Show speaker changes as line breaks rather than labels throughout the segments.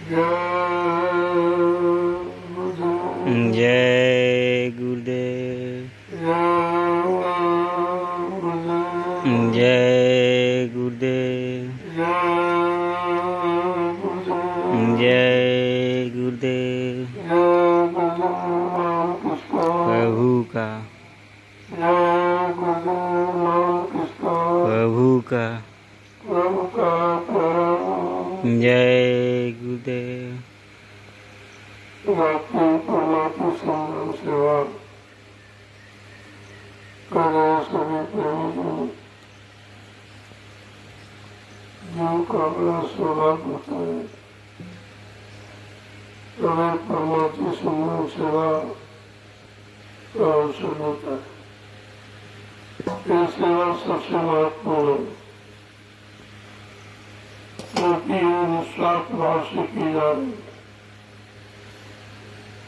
जय गुरुदेव। जय गुरुदेव। जय गुरुदेव। प्रभु का प्रभु का जय गुरुदेव।
परमात्मा संग्राम सेवा कर रहे सभी प्रेमी जिनका बड़ा सौभाग्य होता है हमें परमात्मा संग्राम सेवा का अवसर होता है। ये सेवा सबसे महत्वपूर्ण है क्योंकि ये निस्वार्थ भाव से की जा रही है।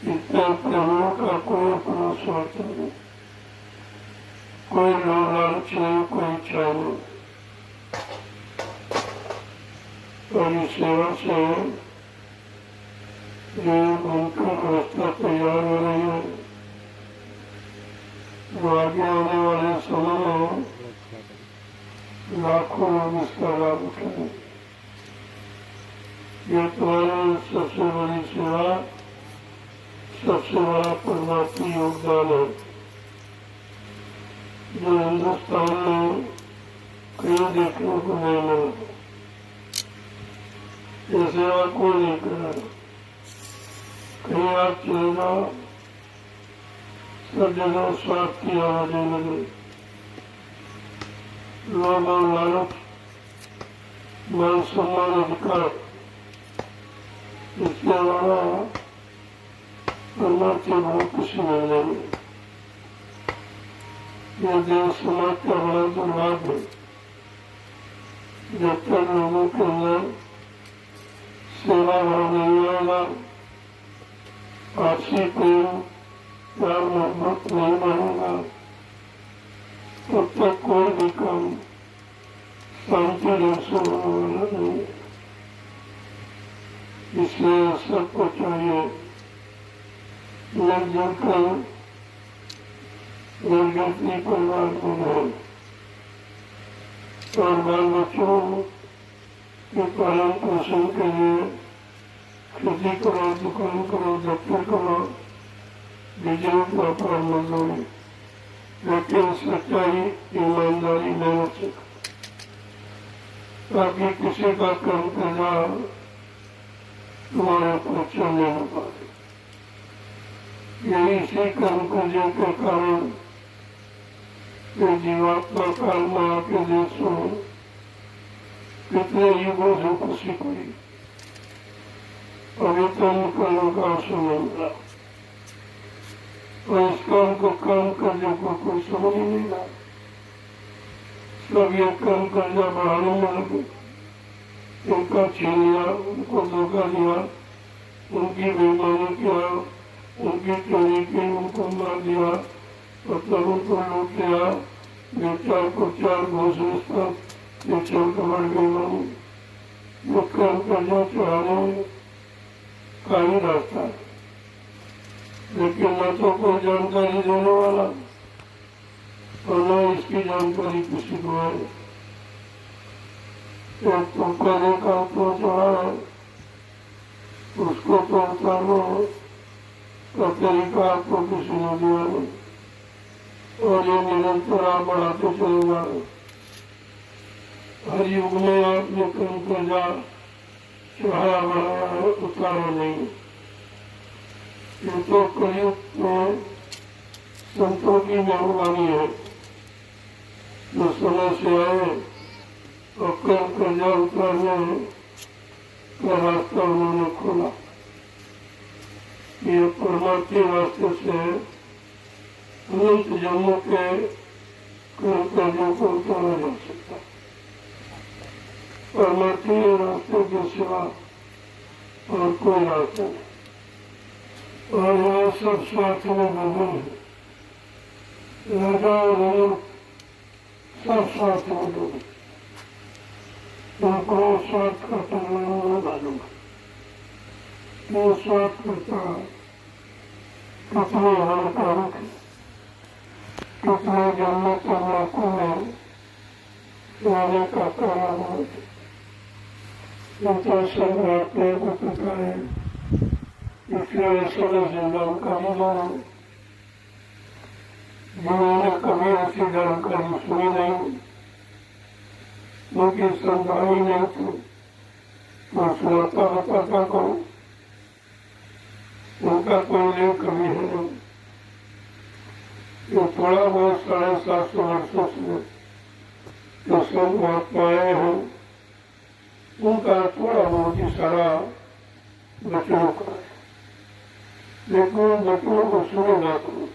इतने प्रेमियों का कोई अपना स्वार्थ नहीं, कोई लोभ लालच नहीं, कोई इच्छा नहीं। और इस सेवा से जो उनकी व्यवस्था तैयार हो रही है, जो आगे आने वाले समय में लाखों लोग इसका लाभ उठाएंगे। ये तुम्हारी सबसे बड़ी सेवा, सबसे बड़ा परमात्मा योगदान है जो हिंदुस्तान में कहीं देखने को नहीं मिला। ये सेवा कोई नहीं कर रहा। कहीं आप चले जाओ, सब जगह स्वार्थ की आवाजें लगे, लोभ और लालच, मान सम्मान अधिकार, इसके अलावा परमात्मा बहुत कुछ नहीं लगे। यह देश समाज का बड़ा दुर्भाग्य है। जब तक लोगों के अंदर सेवा भाव नहीं आएगा, आपसी प्रेम प्यार मोहब्बत नहीं बढ़ेगा, तब तक कोई भी काम शांति ढंग से होने वाला नहीं। इसलिए सबको चाहिए मिलजुल कर निर्गति परिवार में रहे और बाल बच्चों के पालन पोषण के लिए खेती करो, दुकान करो, दफ्तर करो, बिजली व्यापार मजदूरी, लेकिन सच्चाई ईमानदारी मेहनत से ताकि किसी का कर्म कर जाओ तुम्हारे परीक्षा नहीं हो पाए। यही इसी कर्म कार्यों के कारण ये जीवात्मा काल में आके देशों कितने युगों से खुशी हुई, अभी तो कर्म का अवसर नहीं मिला और इस कर्म को कर्म करने को कोई समझ ही नहीं रहा। सब ये कर्म कर्जा बढ़ाने में लगे, उनका छीन लिया, उनको धोखा दिया, उनकी बेईमानी किया, उनकी चोरी की, उनको मार दिया, मतलब उनको लूट लिया, बेचार को चार घोषणा बेचार को बढ़ गई मानी। वो कर्म कर्जा चढ़ाने का ही रास्ता है, लेकिन न तो कोई जानकारी देने वाला और न इसकी जानकारी किसी को है। एक तो कहने का तो चढ़ा है, उसको तो उतारो का तरीका आपको किसी ने दिया नहीं और ये निरंतर आप बढ़ाते चले जा रहे। हर युग में आपने कर्म कर्जा चढ़ाया बढ़ाया है, उतारा नहीं। ये तो कलयुग में संतों की मेहरबानी है जो समय से आए और कर्म कर्जा उतारने का रास्ता उन्होंने खोला। ये परमात्मा रास्ते से अनंत जन्मों के कर्म कर्जों को उतारा जा सकता है। परमात्मा रास्ते के सिवा और कोई रास्ता नहीं। और वह सब स्वार्थ में बंधन है। राजा और लोग सब स्वार्थ में डूबे, उनको स्वार्थ का परिणाम न मालूम है। वो स्वाद करता है, कितने हानिकारक है, कितने जन्मों के लाखों में लाने का कारण होता है। संग्राहकों को पता है, इसलिए सरल जानकारी मानो। जिन्होंने कभी ऐसी जानकारी सुनी नहीं, उनकी संताई नहीं थी, तो सुनाता बताता कौन? उनका कोई नहीं कभी है नहीं। जो थोड़ा बहुत 750 वर्षों से जो सब महात्माएं हैं, उनका थोड़ा बहुत ही सारा बचनों का है, लेकिन बचनों को सुनेगा कौन,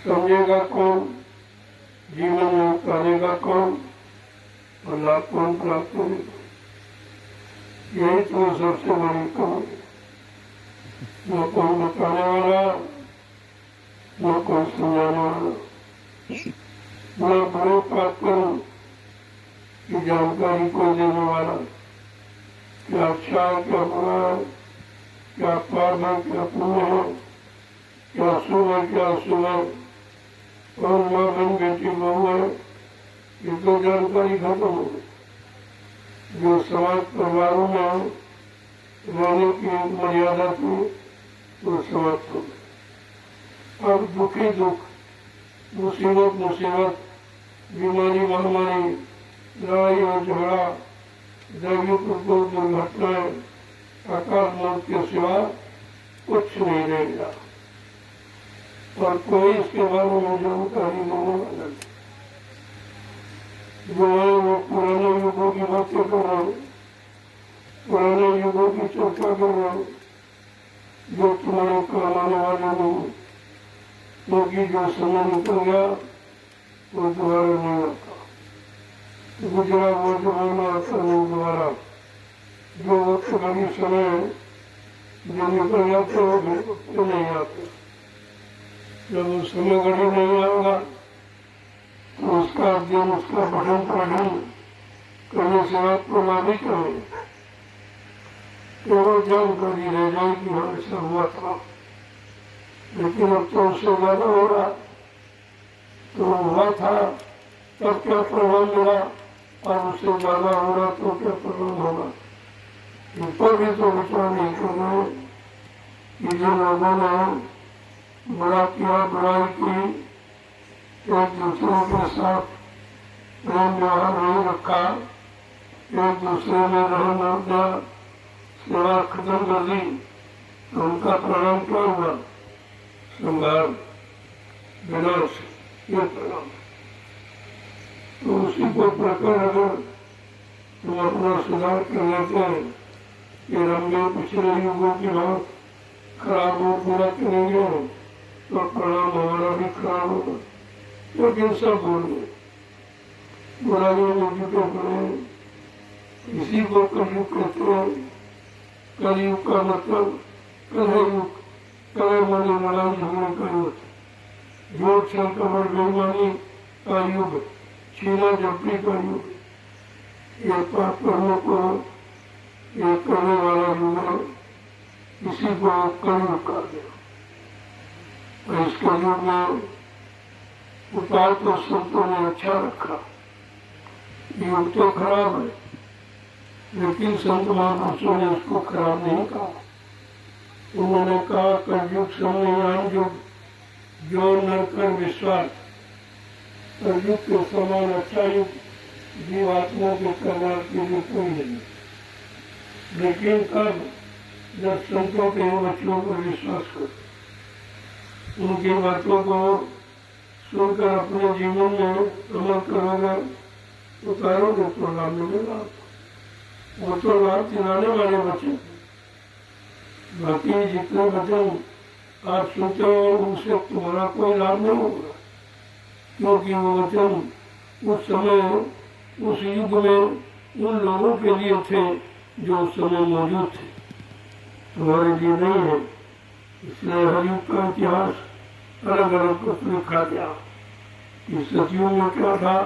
समझेगा कौन, जीवन में उतारेगा कौन और लाभ कौन प्राप्त करेगा? यही तो सबसे बड़ी कमी है। न कोई बताने वाला, न कोई समझाने वाला, न बड़े पात्र की जानकारी को देने वाला, क्या अच्छा है, क्या बुरा है, क्या पाप है, क्या पुण्य है, क्या शुभ है, क्या अशुभ है, और माँ बहन बेटी बहू है, ये तो जानकारी खत्म हो गई। जो समाज परिवारों में रहने की मर्यादा थी, वो समाप्त हो गई। अब दुख ही दुख, मुसीबत मुसीबत, बीमारी महामारी, लड़ाई और झगड़ा, दैवीय प्रकोप, दुर्घटनाएं, अकाल मौत के सिवा कुछ नहीं रह गया और कोई इसके बारे में जानकारी लेने वाला नहीं। जो है वो पुराने युगों की बातें कर रहे हैं, पुराने युगों की चर्चा कर रहे हैं, जो तुम्हारे काम आने वाले नहीं, क्योंकि जो समय निकल गया वो दोबारा नहीं आता। गुजरा वो जमाना आता नहीं दोबारा। जो वक्त घड़ी समय जो निकल जाते हो तो नहीं आते। जब वो समय घड़ी नहीं आएगा तो उसका अध्ययन, उसका पठन पाठन करने से आपको लाभ ही करें, केवल जानकारी रह जाएगी, हाँ ऐसा हुआ था। लेकिन अब तो उससे ज्यादा हो रहा, तो हुआ था तब क्या प्रभाव मिला और उससे ज्यादा हो रहा तो क्या प्रभाव होगा, इस पर भी तो विचार नहीं कर रहे कि जिन लोगों ने बड़ा किया, बुराई की, एक दूसरे के साथ प्रेम व्यवहार नहीं रखा, एक दूसरे में रहना दिया, सेवा खत्म कर दी, तो उनका परिणाम क्या हुआ? संघार, विनाश, ये परिणाम। तो उसी को प्रकरण अगर तुम अपना सुधार कर लेते हैं कि लंबे पिछले युगों की बात खराब और बुरा करेंगे तो परिणाम हमारा भी खराब होगा। लेकिन सब बोलिए, बुराइयों में जुटे पड़े, इसी को कलयुग कहते हैं। कलयुग का मतलब कलयुग, कले मने लड़ाई झगड़े का युग, झूठ छल कपट बेईमानी का युग, छीना झपटी का युग, ये पाप कर्मों को ये करने वाला युग है, इसी को कलयुग कहा गया। और इस कलयुग में उपाय तो संतों ने अच्छा रखा। युग तो खराब है, लेकिन संत महापुरुषों ने उसको खराब नहीं कहा। उन्होंने कहा कलयुग समयान युग, जो न कर विश्वास। कलयुग के समान अच्छा युग जीवात्मा के कल्याण के लिए कोई नहीं। लेकिन कब? जब संतों के वचनों पर विश्वास करो, उनकी बातों को सुनकर अपने जीवन में अमल करोगे, उतारोगे तो लाभ मिलेगा। वो तो लाभ दिलाने वाले वचन, बाकी जितने वचन आप सुनते हो उनसे तुम्हारा कोई लाभ नहीं होगा, क्योंकि वो वचन उस समय, उस युग में उन लोगों के लिए थे जो उस समय मौजूद थे, तुम्हारे लिए नहीं है। इसलिए हर युग का इतिहास अलग अलग कुछ लिखा गया कि सतयुग में क्या था,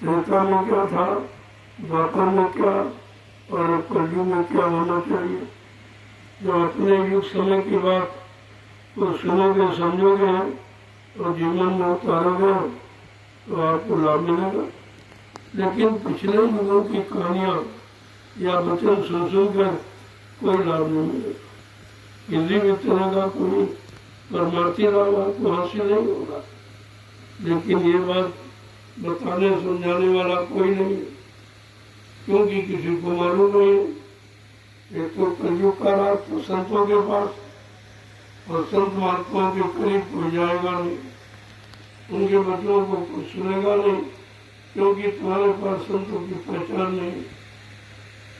त्रेता में क्या था, द्वापर में क्या और कलयुग में क्या होना चाहिए। जो अपने युग समय की बात को सुनोगे समझोगे और जीवन में उतारोगे तो आपको लाभ मिलेगा। लेकिन पिछले युगों की कहानियां या वचन सुन सुनकर कोई लाभ नहीं मिलेगा, किसी भी तरह का कोई परमार्थी लाभ आपको हासिल नहीं होगा। लेकिन ये बात बताने समझाने वाला कोई नहीं, क्योंकि किसी को मालूम नहीं। एक तो कलयुग का राज तो संतों के पास, और संत महात्माओं के करीब कोई जाएगा नहीं, उनके बच्चों को कुछ सुनेगा नहीं, क्योंकि तुम्हारे पास संतों की पहचान नहीं।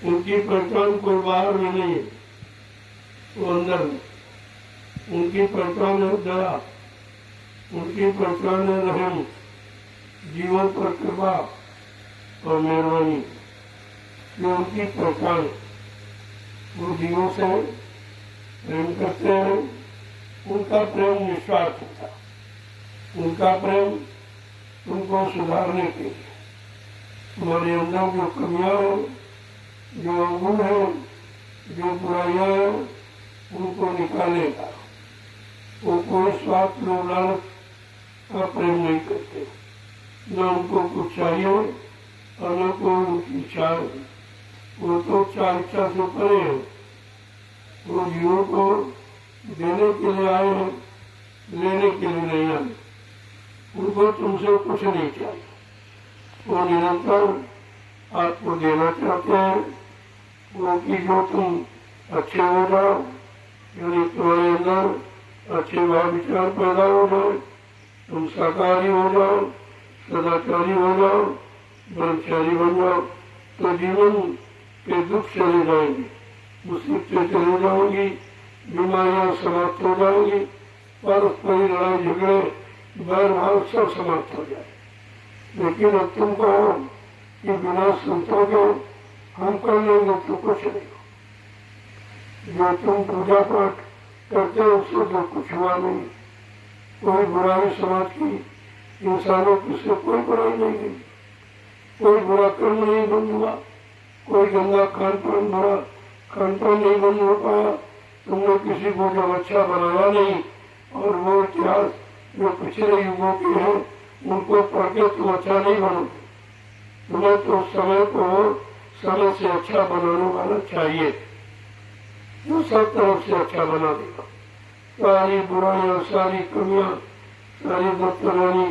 उनकी पहचान कोई बाहर में नहीं है, वो अंदर में। उनकी पहचान है दया, उनकी पहचान है रहम, जीवन पर कृपा और मेहरबानी। ये उनकी पहचान। वो जीवों से प्रेम करते हैं, उनका प्रेम निस्वार्थ होता, उनका प्रेम तुमको सुधारने के लिए, तुम्हारे अंदर जो कमियां हैं, जो अवगुण है, जो बुराइयां हैं, उनको निकालेगा। वो कोई स्वार्थ लोभ लालच का प्रेम नहीं करते, न उनको कुछ चाहिए और न कोई उनकी इच्छा है। वो तो इच्छा से परे है। वो जीवों को देने के लिए आए हैं, लेने के लिए नहीं आए। उनको तुमसे कुछ नहीं चाहिए, वो निरंतर आपको देना चाहते हैं। वो कि जो तुम अच्छे हो जाओ, यानी तुम्हारे अंदर अच्छे भाव विचार पैदा हो जाए, तुम शाकाहारी हो जाओ, सदाचारी हो जाओ, ब्रह्मचारी बन जाओ, तो जीवन के दुख चले जाएंगे, मुसीबतें चली जाएंगी, बीमारियां समाप्त हो जाएंगी, परस्पर लड़ाई झगड़े बैर भाव सब समाप्त हो जाए। लेकिन अब तुम कहो कि बिना संतों के हम कर लेंगे तो कुछ नहीं हो। जो तुम पूजा पाठ करते हो उससे तो कुछ हुआ नहीं। कोई बुराई समाज की इंसानों की से कोई बुराई नहीं हुई, कोई बुरा कर्म नहीं बंद हुआ, कोई गंदा खान पान बुरा खान पान नहीं बंद हो पाया। तुमने किसी को जब अच्छा बनाया नहीं, और वो इतिहास जो पिछले युगों के हैं उनको पढ़ के तुम अच्छा नहीं बनोगे। तुम्हें तो समय को समय से अच्छा बनाने वाला चाहिए, जो सब तरफ से अच्छा बना देगा। सारी बुराइयां, सारी कमियां, सारी दफ्तरानी,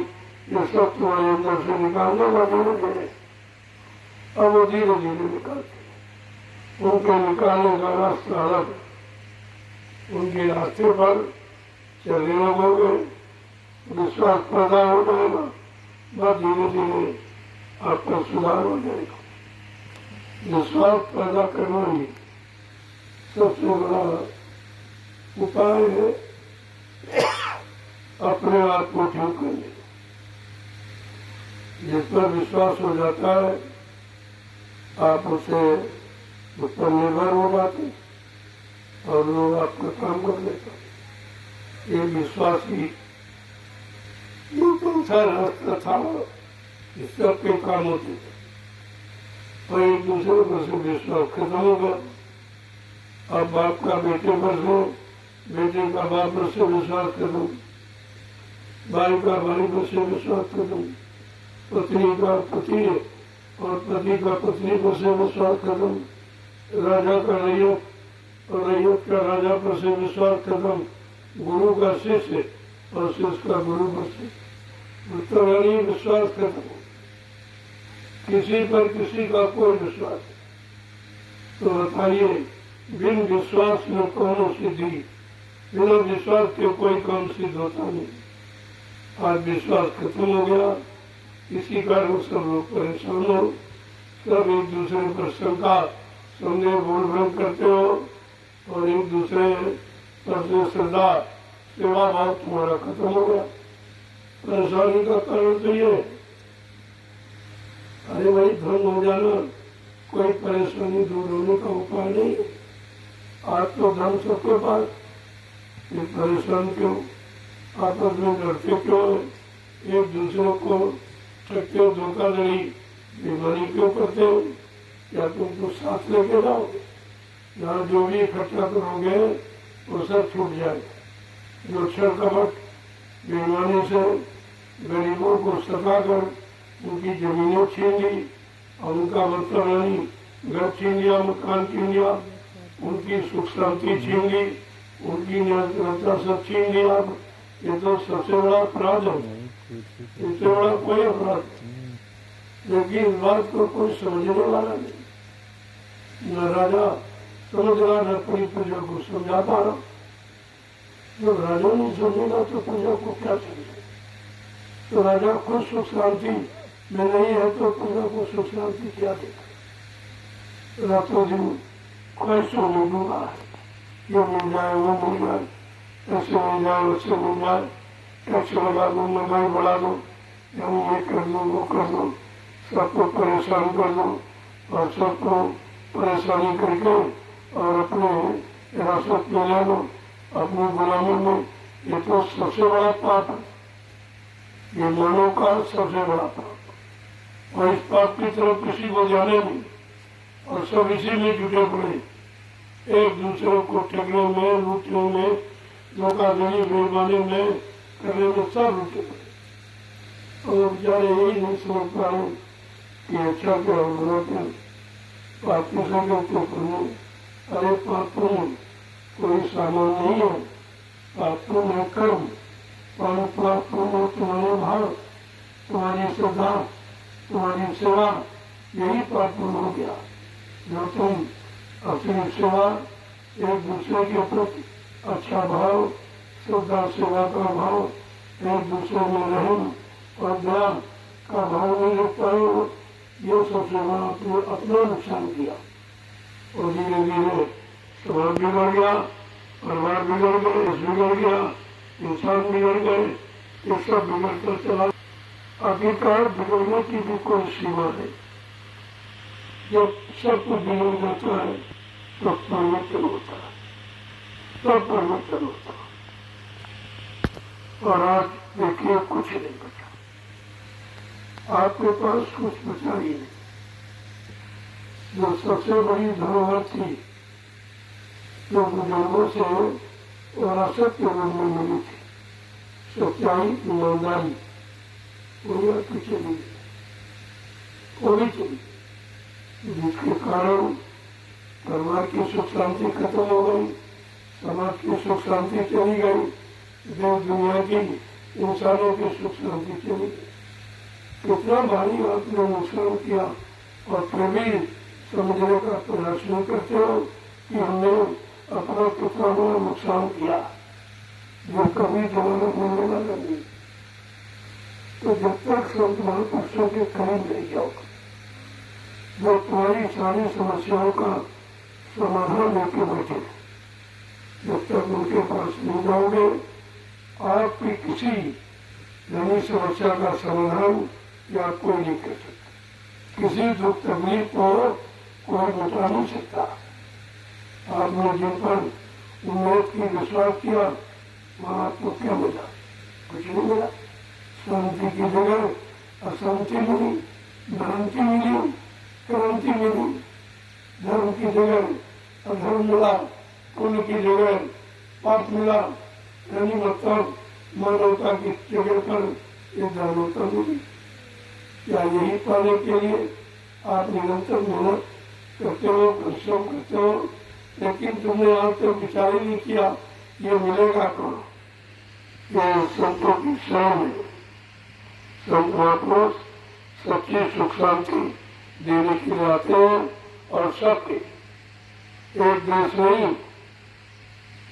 ये सब तुम्हारे अंदर से निकालने का धीरे धीरे, अब वो धीरे धीरे निकालते हैं। उनके निकालने का रास्ता अलग है। उनके रास्ते पर चलने लगोगे, विश्वास पैदा हो जाएगा, बस धीरे धीरे आपका सुधार हो जाएगा। विश्वास पैदा करना ही सबसे बड़ा उपाय है अपने आप को ठीक करने। जिस पर विश्वास हो जाता है आप उसे उस पर निर्भर हो जाते और लोग आपका काम कर लेता। ये विश्वास ही रास्ता था, इस सबके काम होते थे। और एक दूसरे पर से विश्वास खत्म हो गया। अब बाप का बेटे पर से, बेटे का बाप पर से विश्वास खत्म, भाई का भाई पर से विश्वास खत्म, पत्नी का पति और पति का पत्नी पर से विश्वास खत्म, राजा का रैयत और रैयत का राजा पर से विश्वास खत्म, गुरु का शिष्य और शिष्य का गुरु पर से विश्वास खत्म। किसी पर किसी का कोई विश्वास नहीं। तो बताइए, बिन विश्वास में कौन सिद्धि? बिना विश्वास के कोई काम सिद्ध होता नहीं। आज विश्वास खत्म हो गया, इसी कारण सब लोग परेशान हो, सब एक दूसरे पर शंका संदेह बोल भ्रम करते हो और एक दूसरे पर जो श्रद्धा सेवा भाव तुम्हारा खत्म हो गया। परेशानी का कारण तो ये, अरे भाई धन हो जाना कोई परेशानी दूर होने का उपाय नहीं है। आज तो धन सबके पास, ये परेशान क्यों? आपस में लड़ते क्यों? एक दूसरे को ठगते हो, धोखाधड़ी बेईमानी क्यों करते हो? या तुम कुछ साथ लेके जाओगे? यहाँ जो भी इकट्ठा करोगे वो सब छूट जाएगा। जो छल कपट बेईमानी से गरीबों को सताकर उनकी जमीनें छीन ली और उनका मतलब नहीं घर छीन लिया, मकान छीन लिया, उनकी सुख शांति छीन ली, उनकी निरंतरता सब छीन लिया। ये तो सबसे बड़ा अपराध है, इससे बड़ा कोई अपराध नहीं। लेकिन इस बात को कोई समझने वाला नहीं, न राजा समझ रहा न पूरी प्रजा को समझा पा रहा। जब राजा नहीं समझेगा तो प्रजा को क्या समझेगा? तो राजा खुद सुख शांति में नहीं है तो प्रजा को सुख शांति क्या देगा? रातों दिन ख्वाहिशों में डूबा है, ये मिल जाए वो मिल जाए, ऐसे मिल जाए वैसे मिल जाए, टैक्स लगा दो, महंगाई बढ़ा दो, यानी ये कर दो वो कर दो, सबको परेशान कर दो और सबको परेशानी करके और अपने हिरासत में ले लो, अपनी गुलामी में। ये तो सबसे बड़ा पाप है, ये मानव का सबसे बड़ा पाप। और इस पाप की तरफ किसी को जाने नहीं और सब इसी में जुटे पड़े, एक दूसरे को ठगने में, लूटने में, धोखाधड़ी बेईमानी में करने में सब जुटे पड़े। और बेचारे यही नहीं समझ पा रहे कि अच्छा क्या और बुरा क्या। पाप किसे कहते पुण्य? अरे पाप पुण्य कोई सामान नहीं है, पाप पुण्य है कर्म। पाप पुण्य तुम्हारे भाव, तुम्हारी श्रद्धा, तुम्हारी सेवा, यही पाप पुण्य हो गया। जो तुम अपनी सेवा, एक दूसरे के प्रति अच्छा भाव, श्रद्धा सेवा का भाव, एक दूसरे में रहम और दया का भाव नहीं रख पाए, ये सबसे बड़ा अपना नुकसान किया। और धीरे धीरे समाज बिगड़ गया, परिवार बिगड़ गए, देश बिगड़ गया, इंसान बिगड़ गए, ये सब बिगड़कर चला। आखिरकार बिगड़ने की भी कोई सीमा है। जब सब कुछ बिगड़ जाता है तो परिवर्तन होता है, सब परिवर्तन होता है। और आज देखिए कुछ नहीं बचा, आपके पास कुछ बचा ही नहीं। जो सबसे बड़ी धरोहर थी, जो बुजुर्गों से विरासत के रूप में मिली थी, सच्चाई, ईमानदारी, वो पीछे नहीं थोड़ी चली, जिसके कारण परिवार की सुख शांति खत्म हो गई, समाज की सुख शांति चली गई, देश दुनिया की इंसानों की सुख शांति चली गई। कितना भारी आपने नुकसान किया और फिर भी समझने का प्रयास नहीं करते हो कि हमने अपना कितना बड़ा नुकसान किया, जो कभी दोबारा मिलने वाला नहीं। तो जब तक संत महापुरुषों के करीब नहीं जाओगे, जो तुम्हारी सारी समस्याओं का समाधान लेके बैठे, जब तक उनके पास नहीं जाओगे, आपकी किसी नई समस्या का समाधान या कोई नहीं कर सकता। किसी दुख तकलीफ को कोई बता नहीं सकता। आपने जिन पर उम्मीद की विश्वास किया, वहां आपको क्या मिला? कुछ नहीं मिला। शांति की जगह अशांति मिली, भ्रांति मिली, क्रांति मिली, धर्म की जगह अधर्म मिला, पुण्य की जगह पाप मिला, यानी मतलब मानवता की जगह पर ये दानवता मिली। क्या यही पाने के लिए आप निरंतर मेहनत करते हो, परिश्रम करते हो, लेकिन तुमने आज तक विचार ही नहीं किया ये मिलेगा कहाँ? ये संतों की शरण है। संत महापुरुष सच्ची सुख शांति देने के लिए आते हैं और सबके एक देश नहीं,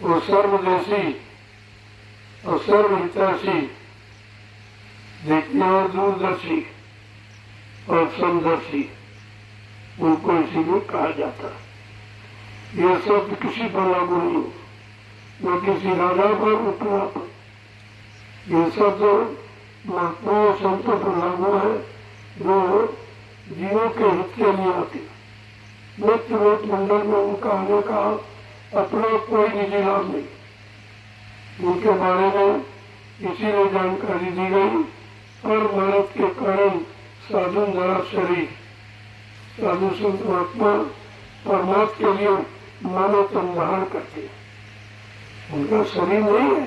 वो सर्वदेशी और सर्वहितैषी, देखने और दूरदर्शी और समदर्शी, उनको इसीलिए कहा जाता है। यह सब किसी पर लागू नहीं हो, न किसी राजा पर, उपरा पर। यह सब महात्माओं संतों पर लागू है, जो जीवों के हित के लिए आते। नित्य रोज मंडल में उनका आने का अपना कोई निजी लाभ नहीं। उनके बारे में इसीलिए जानकारी दी गई, पर मानव के कारण साधन जरा शरीर, साधु संत महात्मा परमात्मा के लिए मानव तन धारण करते हैं। उनका शरीर नहीं है,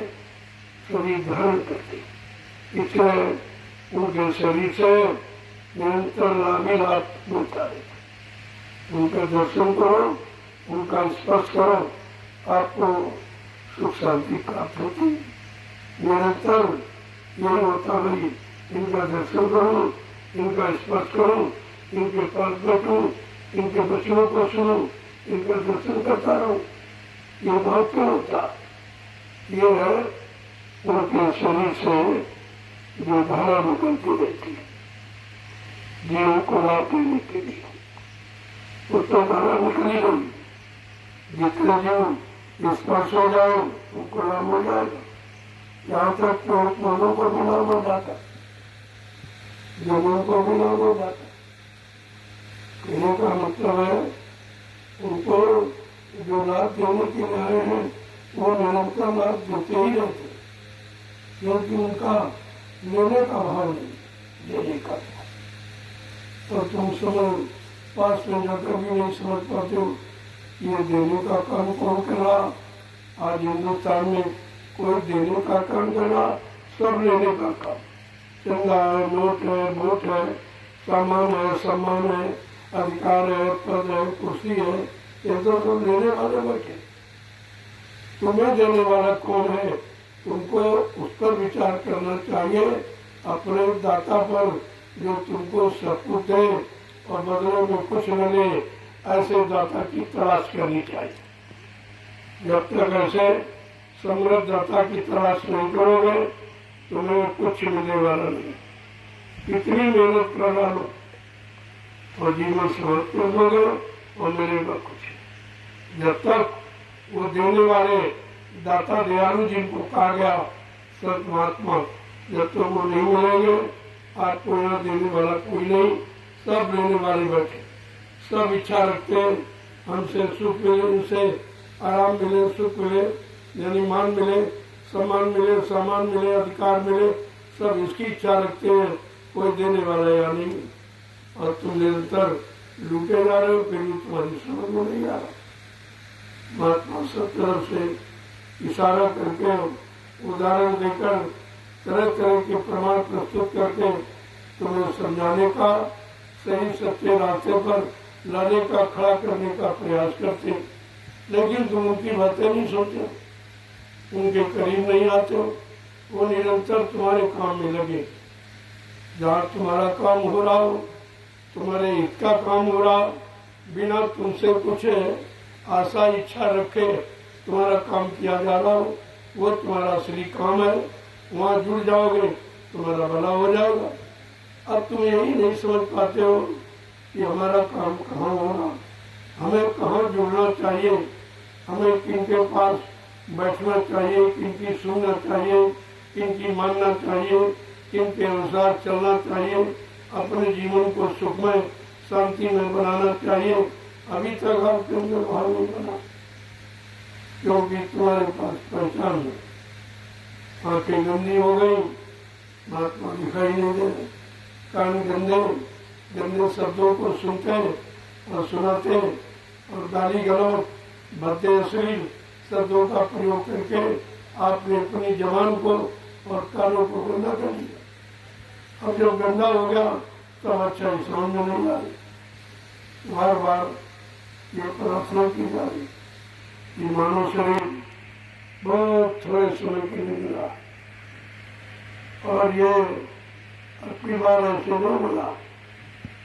शरीर धारण करते, इसलिए उनके शरीर से निरंतर लाभ मिलता रहता। उनका दर्शन करो, उनका स्पर्श करो, आपको सुख शांति प्राप्त होती। निरंतर यही होता भाई, इनका दर्शन करो, इनका स्पर्श करो, इनके पास बैठो, इनके वचनों को सुनो, इनका दर्शन करता रहो। ये भाव क्यों होता? ये है उनके शरीर से जो धारा निकलती रहती है जीवों को लाभ देने के लिए, उसको धारा निकली गई। जितने जीव स्पर्श हो जाए उनको लाभ हो जाएगा। यहाँ तक तो मनों को भी लाभ हो जाता, जनों को भी लाभ हो जाता। कहने का मतलब है उनको जो लाभ देने के लिए आए हैं वो निरंतर लाभ देते ही रहते, क्योंकि उनका लेने का भाव नहीं, देने का। तो तुम समय पास में जाकर भी नहीं समझ पाते हो ये देने का काम कौन कर रहा। आज हिंदुस्तान में कोई देने का काम कर रहा, सब लेने का काम। चंदा है, नोट है, वोट है, सामान है, सम्मान है, अधिकार है, पद है, कुर्सी है, ये तो सब लेने वाले बैठे। तुम्हें देने वाला कौन है? तुमको उस पर विचार करना चाहिए, अपने दाता पर जो तुमको सब कुछ दे और बदले में कुछ मिले, ऐसे दाता की तलाश करनी चाहिए। जब तक ऐसे समृद्ध दाता की तलाश नहीं करोगे तुम्हें कुछ मिलने वाला नहीं। कितनी मेहनत कर डालो और जीवन समर्थ कर दोगे और मिलेगा कुछ। जब तक वो देने वाले दाता दयालु जिनको कहा गया संत महात्मा, जब तक वो नहीं मिलेंगे आपको यहाँ देने वाला कोई नहीं, सब लेने वाले बैठे। सब इच्छा रखते हैं हमसे सुख मिले, उनसे आराम मिले, सुख मिले, यानी मान मिले, सम्मान मिले, सामान मिले, अधिकार मिले, सब इसकी इच्छा रखते हैं, कोई देने वाला या नहीं। और तुम निरंतर लूटे जा रहे हो, फिर भी तुम्हारी समझ में नहीं आ रहा। महात्मा सब तरफ से इशारा करके उदाहरण देकर तरह तरह के प्रमाण प्रस्तुत करके तुम्हें समझाने का, सही सच्चे रास्ते पर लाने का, खड़ा करने का प्रयास करते, लेकिन तुम उनकी बातें नहीं सुनते, उनके करीब नहीं आते हो। वो निरंतर तुम्हारे काम में लगे। जहाँ तुम्हारा काम हो रहा हो, तुम्हारे हित का काम हो रहा, बिना तुमसे कुछ आशा इच्छा रखे तुम्हारा काम किया जा रहा हो, वो तुम्हारा असली काम है। वहाँ जुड़ जाओगे तुम्हारा भला हो जाएगा। अब तुम यही नहीं समझ पाते हो कि हमारा काम कहाँ हो रहा, हमें कहाँ जुड़ना चाहिए, हमें किनके पास बैठना चाहिए, किनकी सुनना चाहिए, किनकी मानना चाहिए, किनके अनुसार चलना चाहिए, अपने जीवन को सुखमय शांति में बनाना चाहिए। अभी तक आपके अंदर भाव नहीं बना, क्योंकि तुम्हारे पास पहचान है। आंखें गंदी हो गई, महात्मा दिखाई नहीं दे रहे, कान गंदे गंदे शब्दों को सुनते और सुनाते और गाली गलौज भद्दे अश्लील शब्दों का प्रयोग करके आपने अपनी जबान को और कानों को गंदा कर दिया। अब जब गंदा हो गया तब अच्छा ही समझ में नहीं आ रही। बार बार ये प्रार्थना की जा रही कि मानव शरीर बहुत थोड़े समय के लिए मिला और ये अपनी बार ऐसे नहीं मिला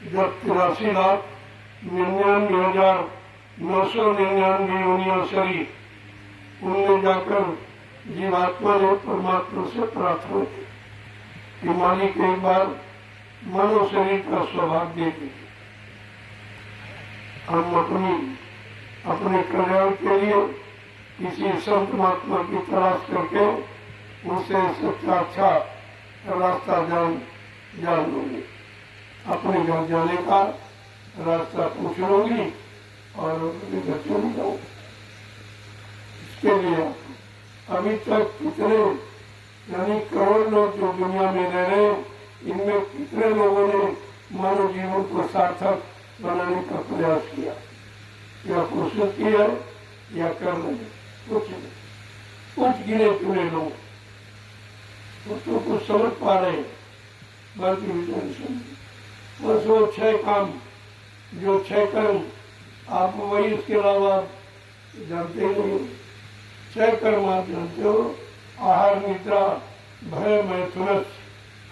जब 83,99,999 योनिया शरीर उनमें जाकर जीवात्मा ने परमात्मा से प्रार्थना की कि मालिक एक बार मानव शरीर का स्वभाव दे दीजिए, हम अपने कल्याण के लिए किसी संत महात्मा की तलाश करके उनसे सच्चा अच्छा रास्ता जान लूंगी, अपने घर जाने का रास्ता पूछ लूंगी और अपने घर चली जाऊंगी। इसके लिए अभी तक कितने यानी करोड़ लोग जो दुनिया में रह रहे हैं, इनमें कितने लोगों ने मानव जीवन को सार्थक बनाने का प्रयास किया या कोशिश की है, या कर रहे हैं, कुछ नहीं, कुछ गिने चुने लोग तो कुछ समझ पा रहे हैं, बाकी विचार समझ बस वो 6 काम जो 6 कर्म आप वही, इसके अलावा आप जानते नहीं। 6 कर्म आप जानते हो, आहार निद्रा भय मैथुनस,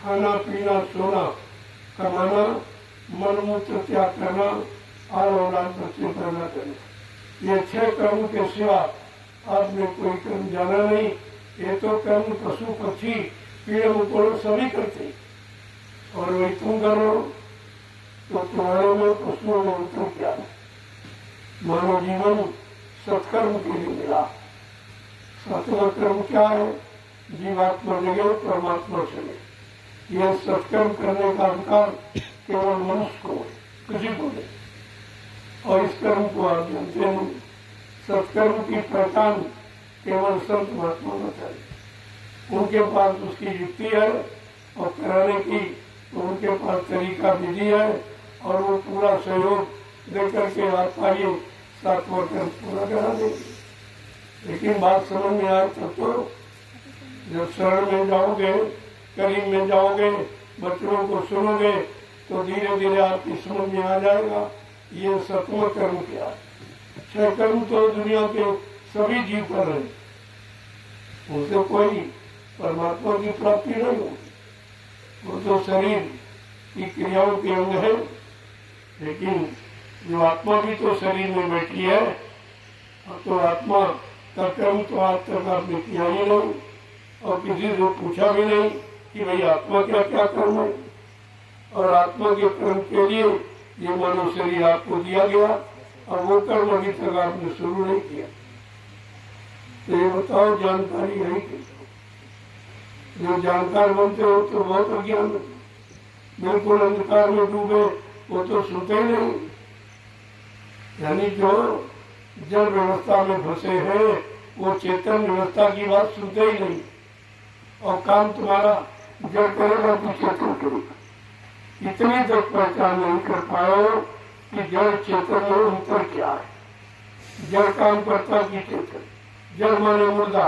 खाना पीना सोना, कमाना, मन मूत्र त्याग करना और औलाद बच्चे पैदा करना। ये 6 कर्म के सिवा आपने कोई कर्म जाना नहीं। ये तो कर्म पशु पक्षी कीड़े मकोड़े सभी करते, और वही तुम करो तो तुम्हारे में पशुओं में अंतर क्या है? मानव जीवन सत्कर्म के लिए मिला। सातवां कर्म क्या है? जीवात्मा जगे परमात्मा चले। यह सत्कर्म करने का अधिकार केवल मनुष्य को, किसी को नहीं। और इस कर्म को आप जानते हैं, सत्कर्म की पहचान केवल संत महात्मा बताए। उनके पास उसकी युक्ति है और कराने की तो उनके पास तरीका विधि है, और वो पूरा सहयोग देकर के आप आइए 7वां कर्म पूरा करा देंगे। लेकिन बात समझ में आए तब तो, जब शरण में जाओगे, करीब में जाओगे, बच्चों को सुनोगे, तो धीरे धीरे आपकी समझ में आ जाएगा ये 7वां कर्म क्या है। 6 कर्म तो दुनिया के सभी जीव कर रहे हैं, उनसे कोई परमात्मा की प्राप्ति नहीं होगी। वो तो शरीर की क्रियाओं के अंग है, लेकिन जो आत्मा भी तो शरीर में बैठी है, और तो आत्मा का कर्म तो आज तक आपने किया ही नहीं, और किसी से पूछा भी नहीं कि भाई आत्मा क्या क्या कर्म है। और आत्मा के कर्म के लिए ये मानव शरीर आपको दिया गया, और वो कर्म अभी तक आपने शुरू नहीं किया। तो ये बताओ जानकारी है कि जो जानकार बनते हो तो बहुत अज्ञान, बिल्कुल अंधकार में डूबे वो तो सुनते ही नहीं। यानी जो जड़ व्यवस्था में फंसे हैं वो चेतन व्यवस्था की बात सुनते ही नहीं, और काम तुम्हारा जड़ करेगा तो चेतन करेगा। इतनी तक पहचान नहीं कर पाए कि जड़ चेतन में अंतर क्या है। जड़ काम करता कि चेतन? जड़ माने मुर्दा,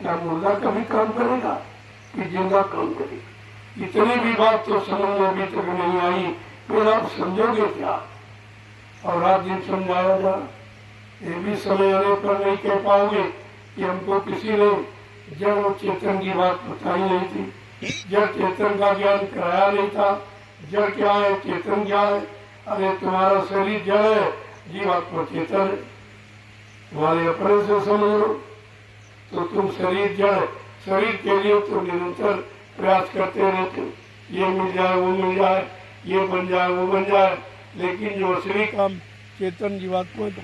क्या मुर्दा कभी काम करेगा कि जिंदा काम करेगा? इतनी भी बात तो समझ में अभी तक नहीं आई, फिर आप समझोगे क्या? और रात दिन समझाया जा, ये भी समय आने पर नहीं कह पाओगे कि हमको किसी ने जड़ और चेतन की बात बताई नहीं थी, जड़ चेतन का ज्ञान कराया नहीं था। जड़ क्या है, चेतन क्या है? अरे तुम्हारा शरीर जड़ है, जीवात्मा चेतन है। तुम्हारे अपने से समझ लो तो तुम शरीर जड़, शरीर के लिए तो निरंतर प्रयास करते रहते हो, ये मिल जाए वो मिल जाए, ये बन जाए वो बन जाए, लेकिन जो असली काम चेतन जीवात्मा का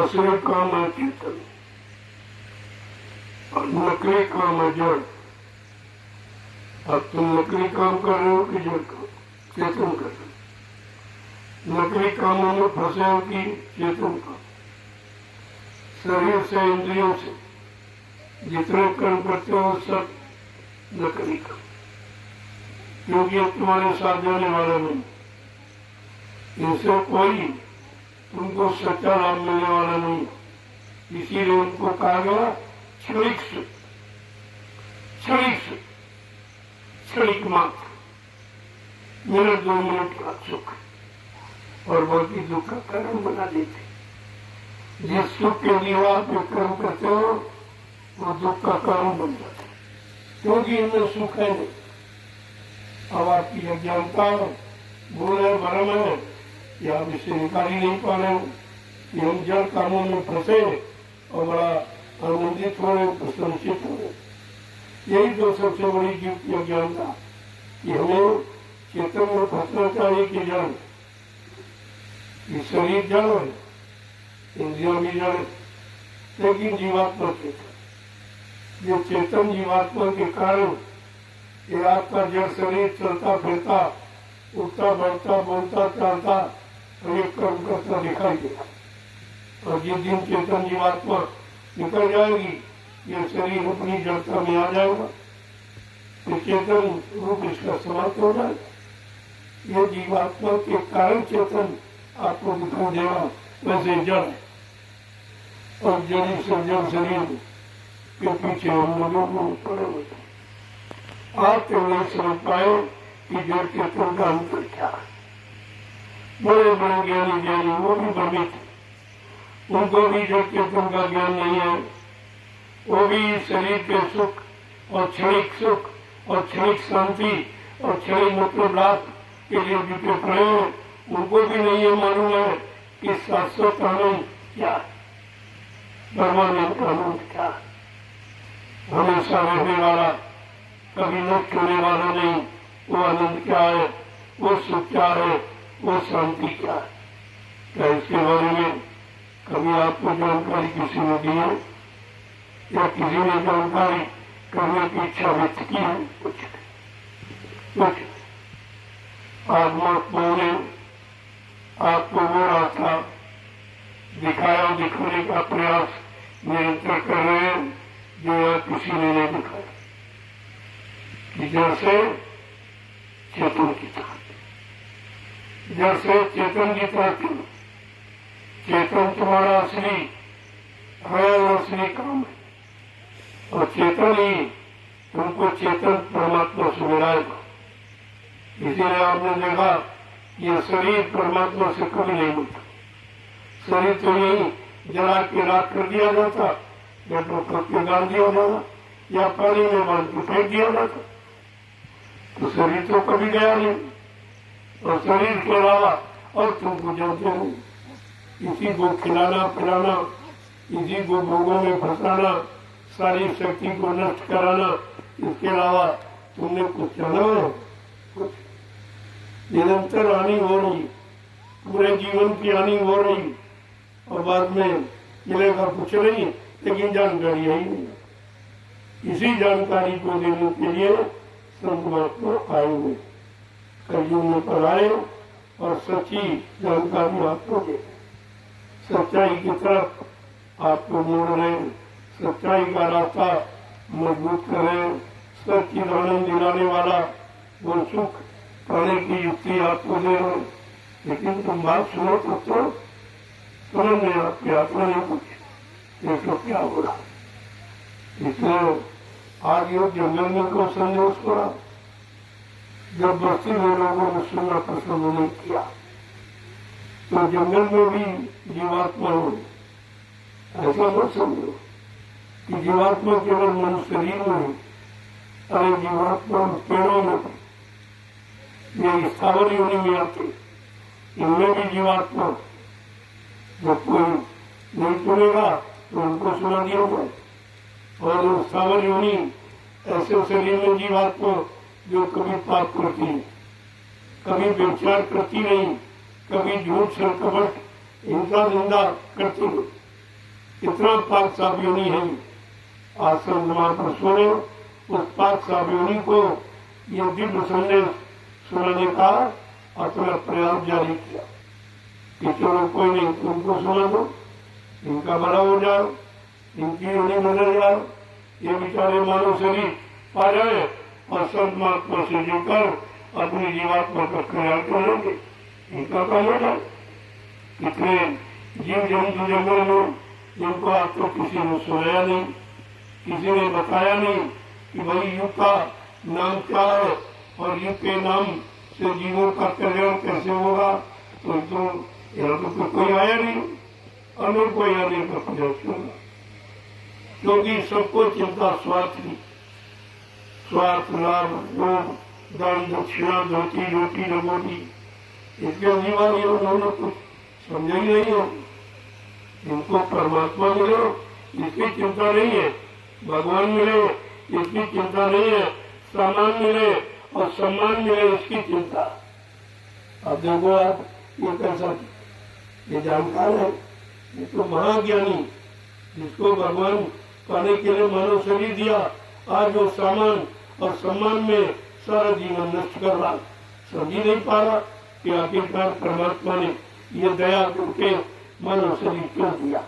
असली काम है चेतन, और नकली काम है जड़। अब तुम नकली काम कर रहे हो कि जड़ काम, चेतन कर रहे हो? नकली कामों में फंसे हो कि चेतन काम? शरीर से इंद्रियों से जितने कर्म करते हो सब नकली काम, क्योंकि अब तुम्हारे साथ जाने वाला नहीं। इनसे कोई तुमको सच्चा लाभ मिलने वाला नहीं, इसीलिए उनको कहा गया क्षणिक सुख, क्षणिक सुख, क्षणिक मात्र, मिनट 2 मिनट का सुख, और बाकी दुख का कारण बना देते। जिस सुख के लिए आप जो कर्म करते हो वो दुख का कारण बन जाता है, क्योंकि इनमें सुख है नहीं। अब आपकी अज्ञानता भूल है, भ्रम है कि आप इसे निकाल ही नहीं पा रहे हो कि हम जड़ कामों में फंसे और बड़ा आनंदित हो रहे, प्रसन्नचित हो रहे। यही तो सबसे बड़ी जीव की अज्ञानता कि हमें चेतन में फंसना चाहिए कि जड़, ये शरीर जड़ है, इंद्रियां भी जड़, लेकिन जीवात्मा चेतन। जो चेतन जीवात्मा के कारण ये आपका जड़ शरीर चलता फिरता, उठता बैठता, बोलता चालता, एक कर्म करता दिखाई देगा। और जिस दिन चेतन जीवात्मा निकल जाएगी, ये शरीर अपनी जड़ता में आ जाएगा, तो चेतन रूप इसका समाप्त हो जाएगा। ये जीवात्मा के कारण चेतन आपको दिखाई देगा, वैसे जड़ और जड़ी से जड़ शरीर के पीछे हम लोगों को पड़े हुए थे। आप तो नहीं समझ पाए कि जड़ के तुम का अंतर क्या है। बड़े बड़े ज्ञानी ज्ञानी वो भी भ्रमित, उनको भी जड़ के तुम का ज्ञान नहीं है। वो भी शरीर के सुख और क्षणिक सुख और क्षणिक शांति और क्षणिक मतलब लाभ के लिए जुटे पड़े हैं। उनको भी नहीं ये मालूम है कि शाश्वत आनंद क्या है, परमानंद का आनंद क्या है, हमेशा रहने वाला, कभी नष्ट होने वाला नहीं। वो आनंद क्या है, वो सुख क्या है, वो शांति क्या है। क्या इसके बारे में कभी आपको जानकारी किसी ने दी है या किसी ने जानकारी करने की इच्छा व्यक्त की है? कुछ आत्मात्माओं ने आपको वो रास्ता दिखाया, दिखाने का प्रयास निरंतर कर रहे हैं जो यहाँ किसी ने नहीं दिखाया। कि जैसे चेतन की तरह, जैसे चेतन की तरह, चेतन तुम्हारा असली है और असली काम है, और चेतन ही तुमको चेतन परमात्मा से मिलाएगा। इसीलिए आपने देखा ये शरीर परमात्मा से कभी नहीं मिलता। शरीर तो यही जला के राख कर दिया जाता, या तो करके डाल दिया जाता, या पानी में बांध के फेंक दिया जाता। तो शरीर तो कभी गया नहीं, और शरीर के अलावा और तुमको जानते हो, इसी को खिलाना पिलाना, इसी को भोगों में फंसाना, सारी शक्ति को नष्ट कराना, इसके अलावा तुमने कुछ जाना है? कुछ निरंतर हानि हो रही, पूरे जीवन की हानि हो रही, और बाद में मिलेगा कुछ नहीं, लेकिन जानकारी यही नहीं। इसी जानकारी को देने के लिए संत महात्मा आए हुए, कलयुग में पर आए और सच्ची जानकारी आपको दे, सच्चाई की तरफ आपको मोड़ रहे, सच्चाई का रास्ता मजबूत करें, सच्चिदानंद दिलाने वाला वो सुख पाने की युक्ति आपको दे रहे। लेकिन तुम बात सुनो तो समझ में आपके आत्मा नहीं कुछ, देखो क्या हो रहा। इसलिए आज योग जंगल में को संदेश पड़ा, जब बस्ती में लोगों ने सुनना पसंद नहीं किया, तो जंगल में भी जीवात्मा हो। ऐसा मत समझो कि जीवात्मा केवल मनुष्य शरीर में, अरे जीवात्मा पेड़ों में, ये स्थावर योनि में आते, इनमें भी जीवात्मा। जब कोई नहीं सुनेगा तो उनको सुना दिया जाए, और स्थावर योनि ऐसे शरीर में जीवात्मा जो कभी पाप करती है, कभी व्यभिचार करती नहीं, कभी झूठ छलकपट हिंसा निंदा करती नहीं, इतना पाक साफ योनि है। आश्रम पर सुने उस पाक साफ योनि को यह दिव्य संदेश सुनाने का अपना प्रयास जारी किया कि चलो कोई नहीं, तुमको सुना दो, इनका भला हो जाए, इनकी योनि बदल जाए, ये बेचारे मानव शरीर पा जाए और संत महात्मा से जुड़कर अपनी जीवात्मा का ख्याल करेंगे, इनका काम हो जाए। इतने जीव जंतु जंगल में जिनको आज तो किसी ने सुनाया नहीं, किसी ने बताया नहीं कि भाई युग का नाम क्या है और युग के नाम से जीवों का कल्याण कैसे होगा। तो यहाँ तो कोई आया नहीं, और लोग कोई आने का प्रयास होगा, क्योंकि सबको चिंता स्वार्थ की, स्वार्थ लाभ लोभ दान दक्षिणा धोती रोटी रंगोटी, इसके अनिवार्य ये उन्होंने कुछ समझा ही नहीं है। इनको परमात्मा मिले इसकी चिंता नहीं है, भगवान मिले इसकी चिंता नहीं है, सामान मिले और सम्मान मिले इसकी चिंता। अब देखो आप ये कैसा, ये जानकार है, ये तो महाज्ञानी, जिसको भगवान पाने के लिए मानव शरीर दिया, आज वो सामान और सम्मान में सारा जीवन नष्ट कर रहा, समझ नहीं पा रहा कि आखिरकार परमात्मा ने ये दया करके मानव शरीर क्यों दिया,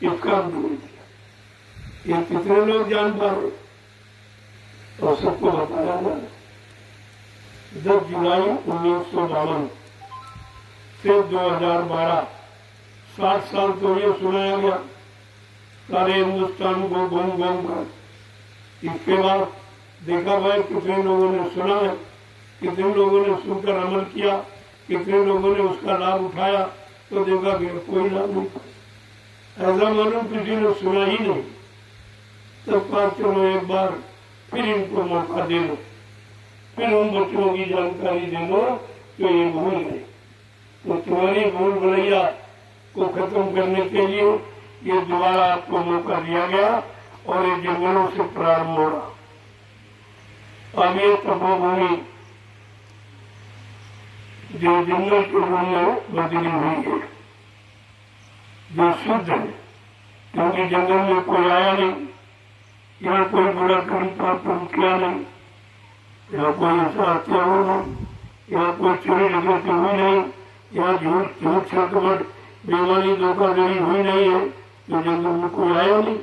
इसका भी दिया। ये कितने लोग जान पा रहे, और सबको बताया जाए। 10 जुलाई 1952 से 2012 60 साल तो ये सुनाया गया सारे हिंदुस्तान को घूम घूम कर। इसके बाद देखा भाई कितने लोगों ने सुना है, कितने लोगों ने सुनकर अमल किया, कितने लोगों ने उसका लाभ उठाया, तो देखा कि कोई लाभ नहीं। ऐसा मालूम किसी ने सुना ही नहीं। तो पर चलो एक बार फिर इनको मौका दे लो, फिर उन बच्चों की जानकारी दे दो तो ये भूल गए। तो तुम्हारी भूल भुलैया को खत्म करने के लिए ये दोबारा आपको मौका दिया गया और ये जंगलों से प्रारंभ हो रहा। अब ये तपोभूमि जो जंगल के रूप में बदली हुई है, जो शुद्ध है, क्योंकि जंगल में कोई आया नहीं, यहाँ कोई बुरा कर्म पाप किया नहीं, यहाँ कोई ऐसा हत्या हो नहीं, यहाँ कोई चोरी डकैती हुई नहीं, यहाँ झूठ छकमट बेईमानी धोखाधड़ी हुई नहीं है, तो जंगल में कोई आया नहीं।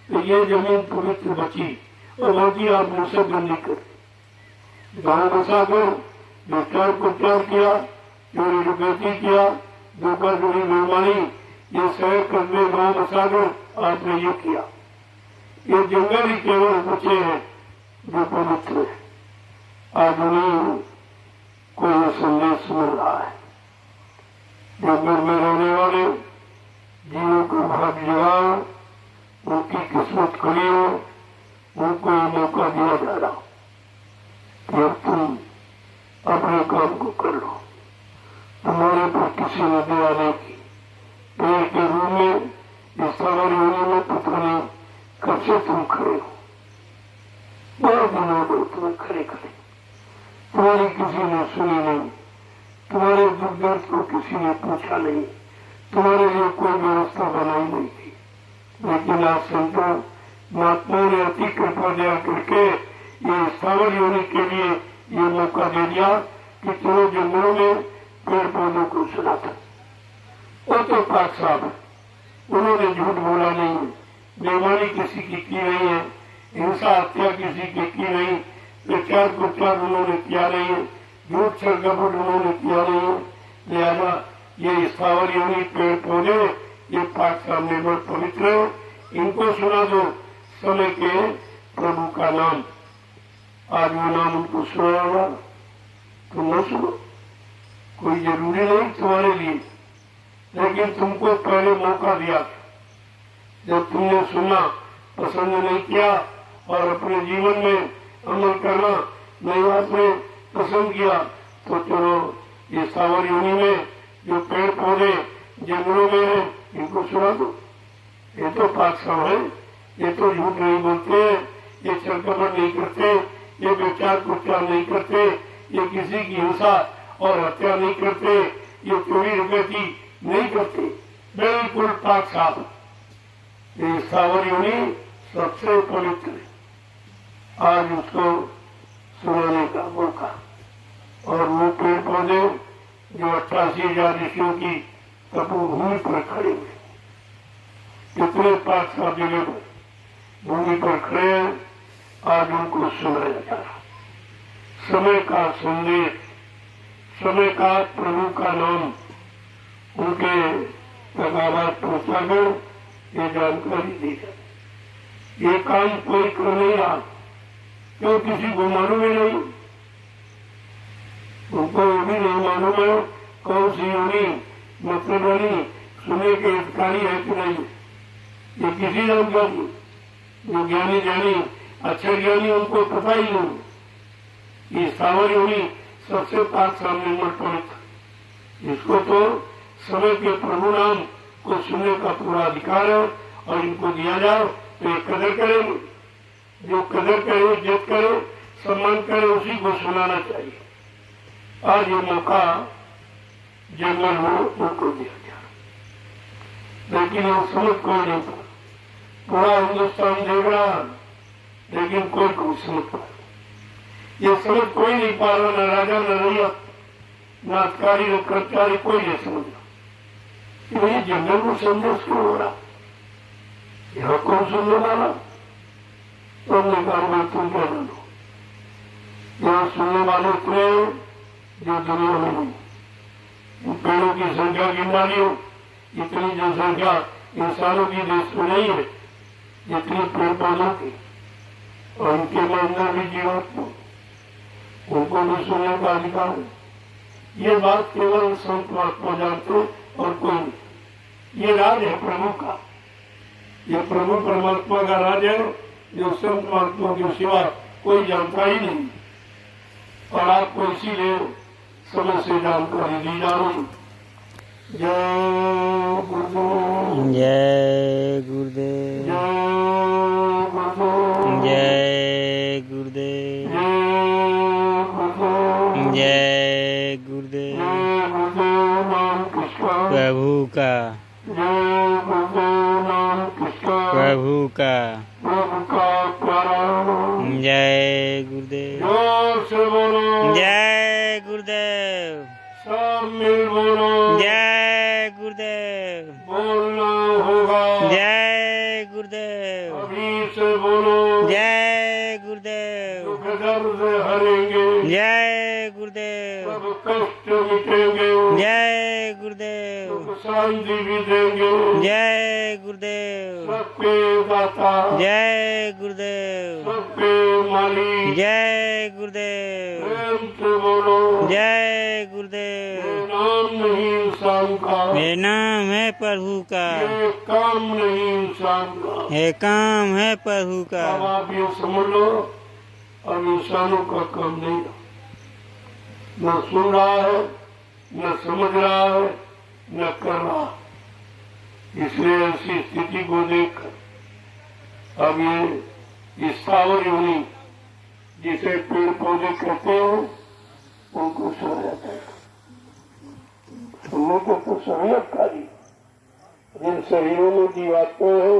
तो ये जमीन पवित्र बची और बाकी आप मुझसे गंदी कर गाँव बसा कर भ्रष्टाचार प्रचार किया, चोरी डकैती किया, धोखाधड़ी बेईमानी, ये शहर कस्बे गाँव बसा कर आपने ये किया। ये जंगल ही केवल बचे हैं जो पवित्र है। आज उन्हें कोई संदेश मिल रहा है। जंगल में रहने वाले जीवों का भाग जगाओ, उनकी किस्मत खड़ी हो, उनको ये मौका दिया जा रहा कि अब तुम अपने काम को कर लो। तुम्हारे पर किसी ने दया नहीं की। पेड़ के रूप में इस सवारी होने में पता नहीं कब से तुम खड़े हो, बहुत दिनों को तुम्हें खड़े खड़े, तुम्हारी किसी ने सुनी नहीं, तुम्हारे दुख दर्द को किसी ने पूछा नहीं, तुम्हारे लिए कोई व्यवस्था बनाई नहीं थी। लेकिन आज संतों महात्माओं ने अति कृपा दया करके ये स्थावर होने के लिए ये मौका दे दिया कि चलो जंगलों में पेड़ पौधों को सुना था। वो तो पाक साहब है, उन्होंने झूठ बोला नहीं, बेईमानी किसी की नहीं है, हिंसा हत्या किसी की नहीं, प्रचार प्रचार उन्होंने किया नहीं है, झूठ छलकपट उन्होंने किया नहीं है। लिहाजा ये स्थावर योनि पेड़ पौधे ये पाक साहब निर्भर पवित्र है, इनको सुना दो समय के प्रभु का नाम। आज वो नाम उनको सुना होगा, तुम न सुनो, कोई जरूरी नहीं तुम्हारे लिए, लेकिन तुमको पहले मौका दिया। जब तुमने सुनना पसंद नहीं किया और अपने जीवन में अमल करना नहीं आपने पसंद किया, तो चलो ये स्थावर योनि में जो पेड़ पौधे जंगलों में है इनको सुना दो। ये तो पाक साहब है, ये तो झूठ नहीं बोलते, ये छलकपट नहीं करते, ये विचार प्रचार नहीं करते, ये किसी की हिंसा और हत्या नहीं करते, ये चोरी डकैती नहीं करते, बिल्कुल पाक साहब। ये स्थावर योनि सबसे पवित्र है। आज उसको सुनाने का मौका। और वो पेड़ पौधे जो 88,000 ऋषियों की तपोभूमि पर खड़े हुए, कितने पाक साहब जगह पर भूमि पर खड़े हैं, आज उनको सुनाया जा रहा। समय का संदेश, समय का प्रभु का नाम उनके तकाबात पहुंचाकर ये जानकारी दी जाए। ये काम कोई कर नहीं रहा, क्यों किसी को मालूम ही नहीं, उनको ये भी नहीं मालूम है कौन सी योनि मतलब वाली सुने के अधिकारी है कि नहीं। ये किसी नाम का जो ज्ञानी ज्ञानी अच्छे ज्ञानी उनको पता ही नहीं। ये स्थावर योनि सबसे पाक सामने मत पवित्र, इसको तो समय के प्रभु नाम को सुनने का पूरा अधिकार है और इनको दिया जाए तो ये कदर करेंगे। जो कदर करे, इज्जत करे, सम्मान करे, उसी को सुनाना चाहिए। आज ये मौका जंगल हो उनको दिया गया, लेकिन वो समझ कोई नहीं पा। पूरा हिंदुस्तान देख रहा, लेकिन कोई समझ पा, ये समझ कोई नहीं पा रहा, न राजा न रैया न अधिकारी न कर्मचारी, कोई नहीं समझ रहा। ये जंगल को संदेश क्यों हो रहा, यहाँ कौन सुनने वाला। तो हमने कहा तुम क्या जानो, यहाँ सुनने वाले इतने जो दुनिया में नहीं, पेड़ों की संख्या गिन डाली हो, इतनी जनसंख्या इंसानों की देश में नहीं है जितनी पेड़ पौधों की, और उनके अंदर भी जीवात्मा, उनको भी सुनने का अधिकार है। ये बात केवल संत महात्मा जानते और कोई नहीं। ये राज है प्रभु का, ये प्रभु परमात्मा का राज है जो संत महात्मा के सिवा कोई जानता ही नहीं, और आपको इसीलिए समय से जानकारी दी जा रही। जय गुरुदेव,
जय गुरुदेव,
जय गुरुदेव,
जय गुरुदेव,
जय गुरुदेव,
जय गुरुदेव,
जय गुरुदेव नाम कृष्ण,
प्रभु का,
जय गुरुदेव नाम कृष्ण,
प्रभु का,
प्रभु का प्यारा,
जय गुरुदेव,
जोर से बोलो,
जय गुरुदेव,
सब मिल बोलो,
जय गुरुदेव,
बोलना होगा,
जय गुरुदेव,
अभी से बोलो,
जय गुरुदेव,
दुख दर्द हरेंगे,
जय गुरुदेव,
सब कष्ट मिटेंगे,
जय गुरुदेव,
सुख शांति भी देंगे,
जय गुरुदेव,
सबके दाता,
जय गुरुदेव,
सबके मालिक,
जय गुरुदेव,
प्रेम से बोलो,
जय गुरुदेव,
ये नाम नहीं इंसान का,
ये नाम है प्रभु का,
ये काम नहीं इंसान का।
ये काम है प्रभु
अब
का।
आप ये समझ लो, अब इंसानों का काम नहीं, न सुन रहा है, न समझ रहा है, न कर रहा। इसलिए ऐसी स्थिति को देखकर अब ये स्थावर योनि जिसे पेड़ पौधे कहते हो उनको सुना जाता है। तुम लोगों को सहयोगकारी जिन शरीरों में जीवात्मा है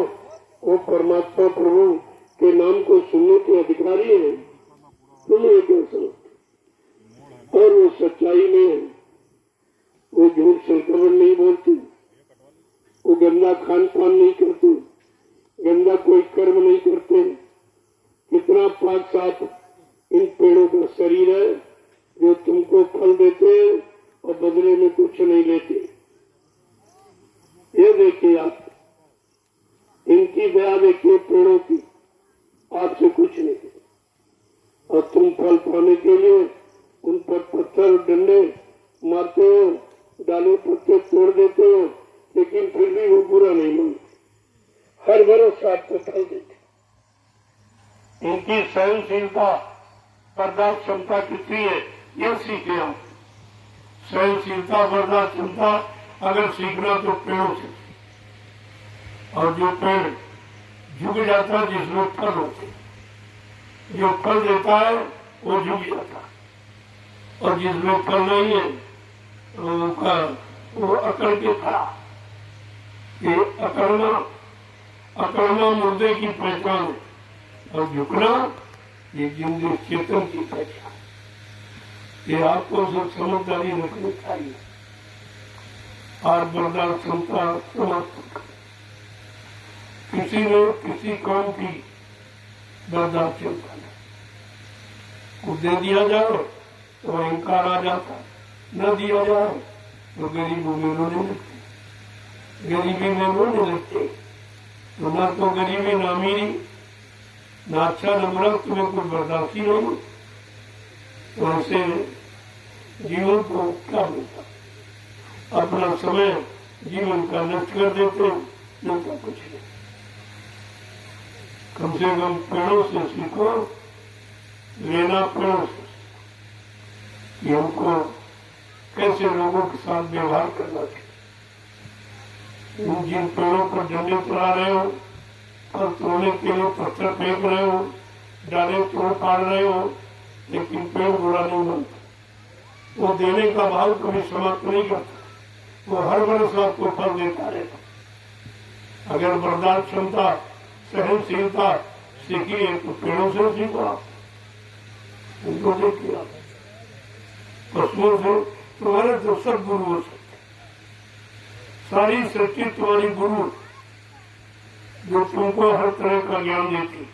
वो परमात्मा प्रभु के नाम को सुनने के अधिकारी है। तुम ये क्यों समझते? और वो सच्चाई में है, वो झूठ संक्रमण नहीं बोलते, वो गंदा खान पान नहीं करते, गंदा कोई कर्म नहीं करते। कितना पाक साफ इन पेड़ों का शरीर है जो तुमको फल देते और बदले में कुछ नहीं लेते। ये देखिए आप, इनकी दया देखिए पेड़ों की, आपसे कुछ नहीं, और तुम फल पाने के लिए उन पर पत्थर डंडे मारते हो, डाले पत्ते तोड़ देते हो, लेकिन फिर भी वो बुरा नहीं मानते, हर बरस आपको फल देते। इनकी सहनशीलता, बर्दाश्त क्षमता कितनी है ये सीखे आप। सहनशीलता, बर्दाश्त क्षमता अगर सीखना तो पेड़ों से, और जो पेड़ झुक जाता है जिसमें फल होते, जो फल देता है वो झुक जाता, और जिसमें फल नहीं है वो अकड़ के खड़ा। ये अकड़ना मुर्दे की पहचान है, और झुकना ये जिंदगी चेतन की पहचान। ये आपको सब समझदारी रखनी चाहिए, और बर्दाश्त क्षमता समर्पण। किसी ने किसी काम की बर्दाश्त क्षमता नहीं, कुछ दे दिया जाए तो अहंकार आ जाता, न दिया जाए तो गरीबों में रोने लगते, गरीबी में रोने लगते। तो न तो गरीबी न अमीरी, न अच्छा न बुरा, तुम्हें कोई बर्दाश्त ही नहीं, तो ऐसे जीवन को क्या मिलता? अपना समय जीवन का नष्ट कर देते, न तो कुछ नहीं। कम से कम पेड़ों से सीखो, लेना पेड़ों से, कि हमको कैसे लोगों के साथ व्यवहार करना चाहिए। जिन पेड़ों पर डंडे चला रहे हो, और तोड़ने के लिए पत्थर फेंक रहे हो, डाले तोड़ फाड़ रहे हो, लेकिन पेड़ बुरा नहीं बनता। वो देने का भाव कभी समाप्त नहीं करता, वो हर वर्ष आपको फल देता रहता। अगर बर्दाश्त क्षमता, सहनशीलता सीखी है तो पेड़ों से सीखो आप, उनको देखिए आप। पशुओं से तुम्हारे तो सब गुरु हो सकते, सारी सृष्टि तुम्हारी गुरु जो तुमको हर तरह का ज्ञान देती।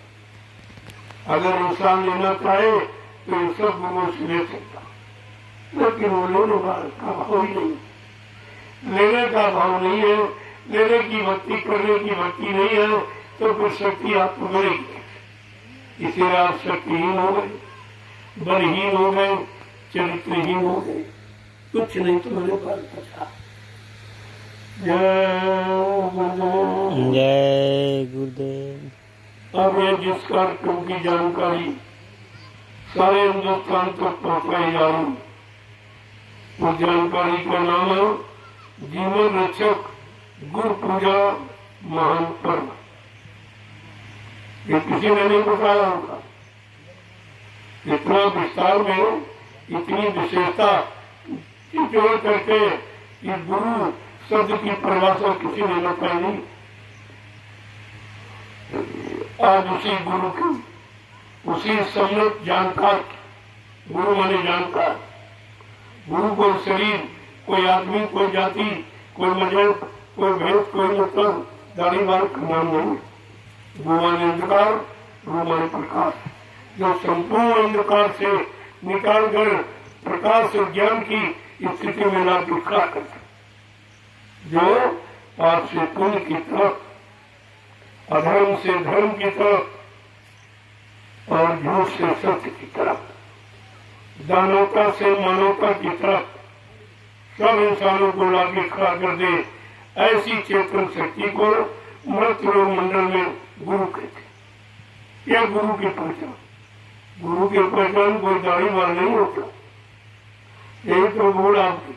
अगर इंसान लेना चाहे तो इन सब गुरुओं से ले सकता, लेकिन वो लेने वाला का भाव ही नहीं। लेने का भाव नहीं है, लेने की भक्ति, करने की भक्ति नहीं है, तो फिर शक्ति आपको मिलेगी। इसीलिए आप शक्तिहीन हो गए, बलहीन हो गए, चरित्रहीन हो गए, कुछ नहीं तुम्हारे पास बचा। जय गुरुदेव।
जय गुरुदेव।
अब ये जिस कार्यक्रम की जानकारी सारे हिंदुस्तान तक पहुंचाई जा रही, वो जानकारी का नाम है जीवन रक्षक गुरु पूजा महान पर्व। ये किसी ने नहीं बताया होगा, इतना विस्तार में, इतनी विशेषता जोड़ करके ये गुरु शब्द की परिभाषा किसी ने बताई नहीं। आज उसी गुरु की, उसी सम्यक जानकार, गुरु माने जानकार, गुरु को शरीर, कोई आदमी, कोई जाति, कोई मजहब, कोई भेद, कोई मतलब, दाढ़ी बाल का नाम नहीं। गुरु माने अंधकार, गुरु माने प्रकाश, जो संपूर्ण अंधकार से निकाल कर प्रकाश और ज्ञान की स्थिति में ला खड़ा करता, जो पाप से पुण्य की तरफ, अधर्म से धर्म की तरफ और झूठ से सत्य की तरफ, दानवता से मानवता की तरफ सब इंसानों को लाके खड़ा कर दे, ऐसी चेतन शक्ति को मृत लोक मंडल में गुरु कहते। यह गुरु की पहचान। गुरु की पहचान कोई दाढ़ी वाल नहीं होता, यही तो भूल आपकी,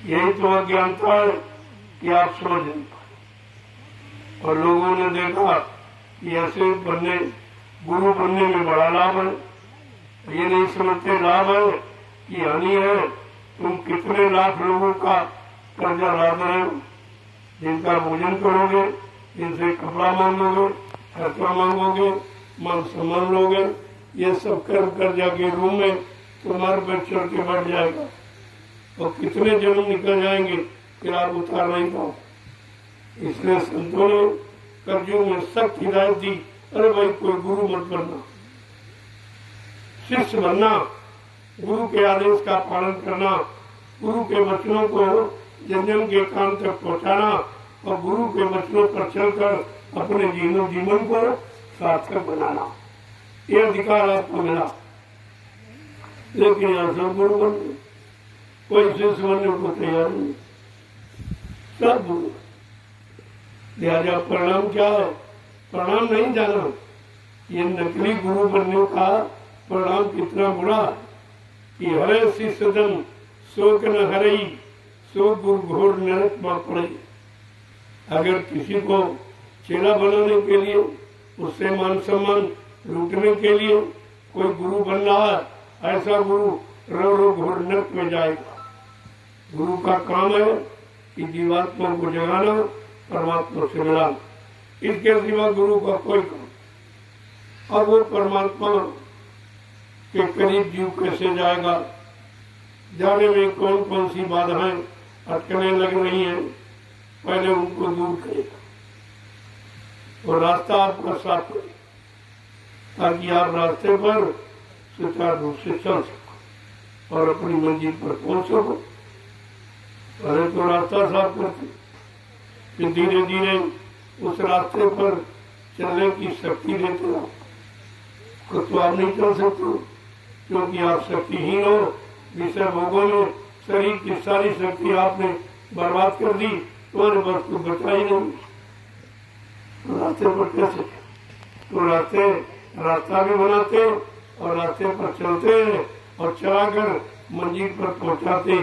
यही तो अज्ञानता है कि आप समझ नहीं पाए। और लोगों ने देखा कि ऐसे बनने, गुरु बनने में बड़ा लाभ है, ये नहीं समझते लाभ है कि हानि है। तुम कितने लाख लोगों का कर्जा लाद रहे हो, जिनका भोजन करोगे, जिनसे कपड़ा मांगोगे, खर्चा मांगोगे, मान सम्मान लोगे, ये सब कर्जा के रूम में तुम्हारे पर चढ़ के बैठ जाएगा और कितने जन्म निकल जाएंगे फिर आप उतार नहीं पाओ। इसलिए संतों ने कर्जों में सख्त हिदायत दी, अरे भाई कोई गुरु मत बनना, शिष्य बनना, गुरु के आदेश का पालन करना, गुरु के वचनों को जन जन के कान तक पहुंचाना और गुरु के वचनों पर चलकर अपने जीवन को सार्थक बनाना, ये अधिकार आपको मिला। लेकिन यहाँ सब गुरु बन गए, कोई शिष्य बनने को तैयार नहीं, सब गुरु। लिहाजा परिणाम क्या है? परिणाम नहीं जाना, ये नकली गुरु बनने का परिणाम कितना बुरा कि हरे शिष्य जन शोक न हरई, सो गुरु घोर नरक में पड़े। अगर किसी को चेला बनाने के लिए, उससे मान सम्मान लूटने के लिए कोई गुरु बन रहा है, ऐसा गुरु रो रो घोर नरक में जाएगा। गुरु का काम है कि जीवात्मा को जगाना, परमात्मा से मिलाना, इसके सिवा गुरु का कोई काम। अब वो परमात्मा के करीब जीव कैसे जाएगा, जाने में कौन कौन सी बाधाएं अटकने लग रही हैं, पहले उनको दूर करेगा और रास्ता आपका साफ करेगा, ताकि आप रास्ते पर सुचारू रूप से चल सको और अपनी मंजिल पर पहुंच सको। पहले तो रास्ता साफ करते, फिर धीरे धीरे उस रास्ते पर चलने की शक्ति देते हो। खुद तो आप नहीं चल सकते क्योंकि आप शक्तिहीन हो, विषय भोगों में शरीर की सारी शक्ति आपने बर्बाद कर दी, तुम्हारे बस को बचा ही नहीं। तो रास्ते पर कैसे? तो रास्ता भी बनाते और रास्ते पर चलते हैं और चलाकर मंजिल पर पहुंचाते,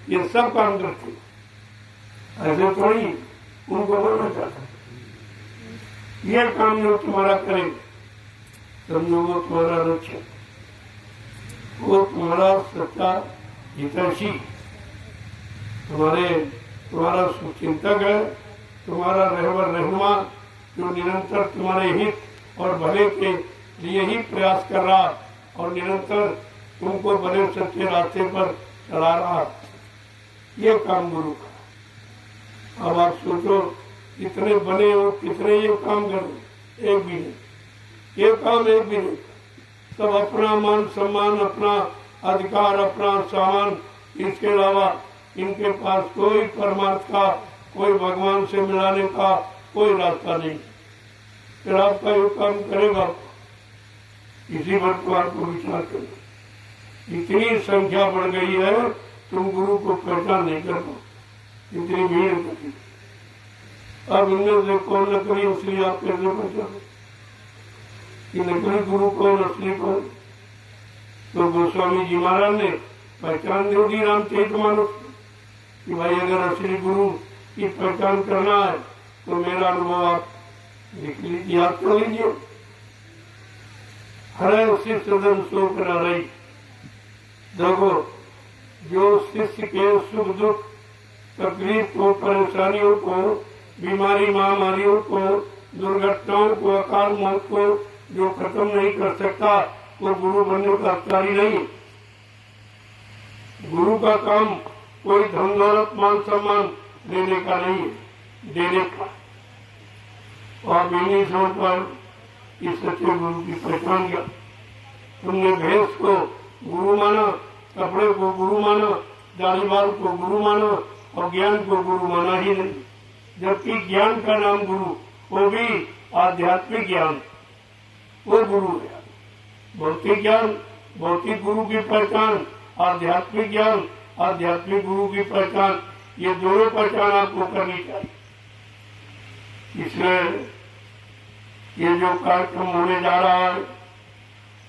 ये सब काम करते। ऐसे थोड़ी उनको बोलना चाहता, ये काम जो तुम्हारा करे समझो वो तुम्हारा रक्षक, वो तुम्हारा सच्चा हितैषी, तुम्हारा सुचिंतक है, तुम्हारा रहबर रहनुमा, जो निरंतर तुम्हारे हित और भले के लिए ही प्रयास कर रहा और निरंतर तुमको बड़े सच्चे रास्ते पर चला रहा। ये काम गुरु का। अब आप सोचो कितने बने हो, कितने ये काम कर, एक भी नहीं, ये काम एक भी नहीं। सब अपना मान सम्मान, अपना अधिकार, अपना सामान, इसके अलावा इनके पास कोई परमार्थ का, कोई भगवान से मिलाने का कोई रास्ता नहीं। फिर आपका ये काम करेगा, इसी पर तो आपको विचार करें। इतनी संख्या बढ़ गई है, तुम गुरु को पहचान नहीं कर पाओ, इतनी भीड़ होती। अब इनमें से कौन नकली असली आप कैसे पहचानो कि नकली गुरु कौन असली कौन? तो गोस्वामी जी महाराज ने पहचान दे दी रामचरितमानस कि भाई अगर असली गुरु की पहचान करना है तो मेरा अनुभव आप लिख लीजिए, याद कर लीजिए। हरे शिष्य सदन सो कर रही। देखो, जो शिष्य के सुख दुख तकलीफ को, परेशानियों को, बीमारी महामारियों को, दुर्घटनाओं को, अकाल मौत को जो खत्म नहीं कर सकता, वो गुरु बनने का अधिकारी नहीं। गुरु का काम कोई धन दौलत मान सम्मान देने का नहीं है, देने का। और इन्हीं समझ पर इस सच्चे गुरु की पहचान किया। तुमने भेष को गुरु माना, कपड़े को गुरु माना, दाढ़ी बाल को गुरु माना और ज्ञान को गुरु माना ही नहीं। जबकि ज्ञान का नाम गुरु, वो भी आध्यात्मिक ज्ञान, वो गुरु है। भौतिक ज्ञान, भौतिक गुरु की पहचान, आध्यात्मिक ज्ञान, आध्यात्मिक गुरु की पहचान, ये दोनों पहचान आपको करनी चाहिए। इसलिए ये जो कार्यक्रम होने जा रहा है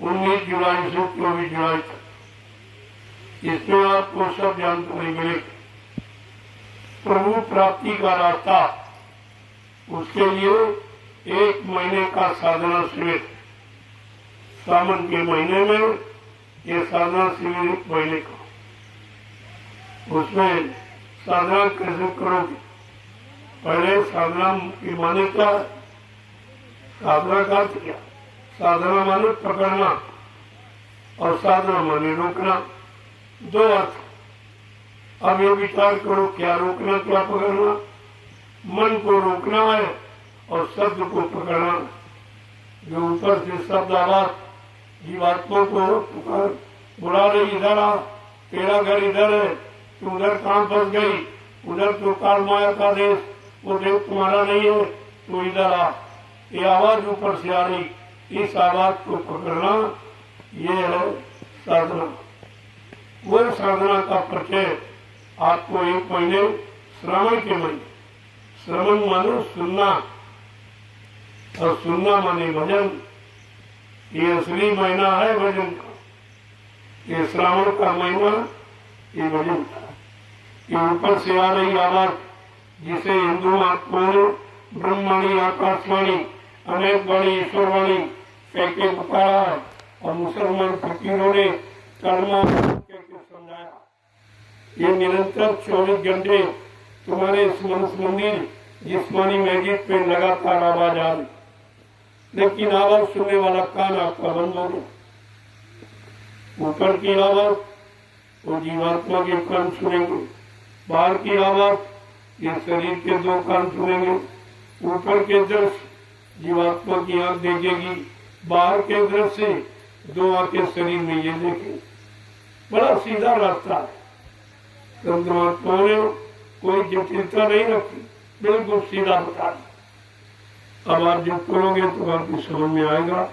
19 जुलाई से 24 जुलाई तक, इसमें आपको सब जानकारी मिलेगी। प्रभु प्राप्ति का रास्ता, उसके लिए 1 महीने का साधना शिविर, सावन के महीने में ये साधना शिविर 1 महीने का। उसमें साधना कैसे करोगे? पहले साधना की माने क्या? साधना का अर्थ क्या? साधना माने पकड़ना और साधना माने रोकना, दो अर्थ। अब ये विचार करो, क्या रोकना क्या पकड़ना? मन को रोकना है और शब्द को पकड़ना। जो ऊपर से शब्द आवाज जीवात्मा को पुकार बुला रही, इधर आ, तेरा घर इधर है, तू उधर कहाँ फंस गई, उधर तो काल माया का देश, वो देव तुम्हारा नहीं है, तू इधर आ। ये आवाज ऊपर से आ रही, इस आवाज को पकड़ना, ये है साधना। वो साधना का परिचय आपको 1 महीने श्रावण के महीने, श्रवण माने सुनना और सुनना माने भजन। ये असली महीना है भजन का, ये श्रावण का महीना, ये भजन का। ये ऊपर से आ रही आवाज जिसे हिंदू महात्माओं ने ब्रह्मवाणी, आकाशवाणी, अनेक वाणी, ईश्वरवाणी कह के पुकारा है और मुसलमान फकीरों ने कलमा कह के समझाया। ये निरंतर 24 घंटे तुम्हारे इस मनुष्य मंदिर जिस्मानी मस्जिद पे लगातार आवाज आ रही, लेकिन आवाज सुनने वाला कान आपका बंद हो गया। ऊपर की आवाज वो जीवात्मा के कान सुनेंगे, बाहर की आवाज ये शरीर के 2 कान सुनेंगे। ऊपर के दृश्य जीवात्मा की आंख देखेगी, बाहर के दृश्य से 2 आंखें शरीर में ये देखेंगे। बड़ा सीधा रास्ता है। संत महात्माओं ने कोई जटिलता नहीं रखी, बिल्कुल सीधा बता दिया। अब आप जब करोगे तो आपकी समझ में आएगा।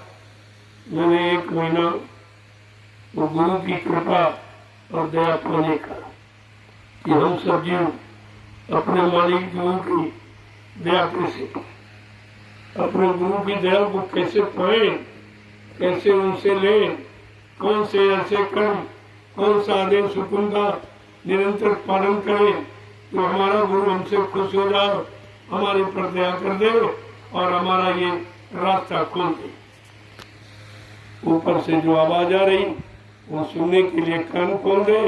मैंने 1 महीना वो गुरु की कृपा और दया पाने का कि हम सब जीव अपने मालिक गुरु की दया कैसे, अपने गुरु की दया को कैसे पाए, कैसे उनसे लें, कौन से ऐसे कर्म, कौन सा आदेश हुक्म का निरंतर पालन करें तो हमारा गुरु हमसे खुश हो जाए, हमारे ऊपर दया कर दे और हमारा ये रास्ता खोल दे। ऊपर से जो आवाज आ रही वो सुनने के लिए कान खोल दे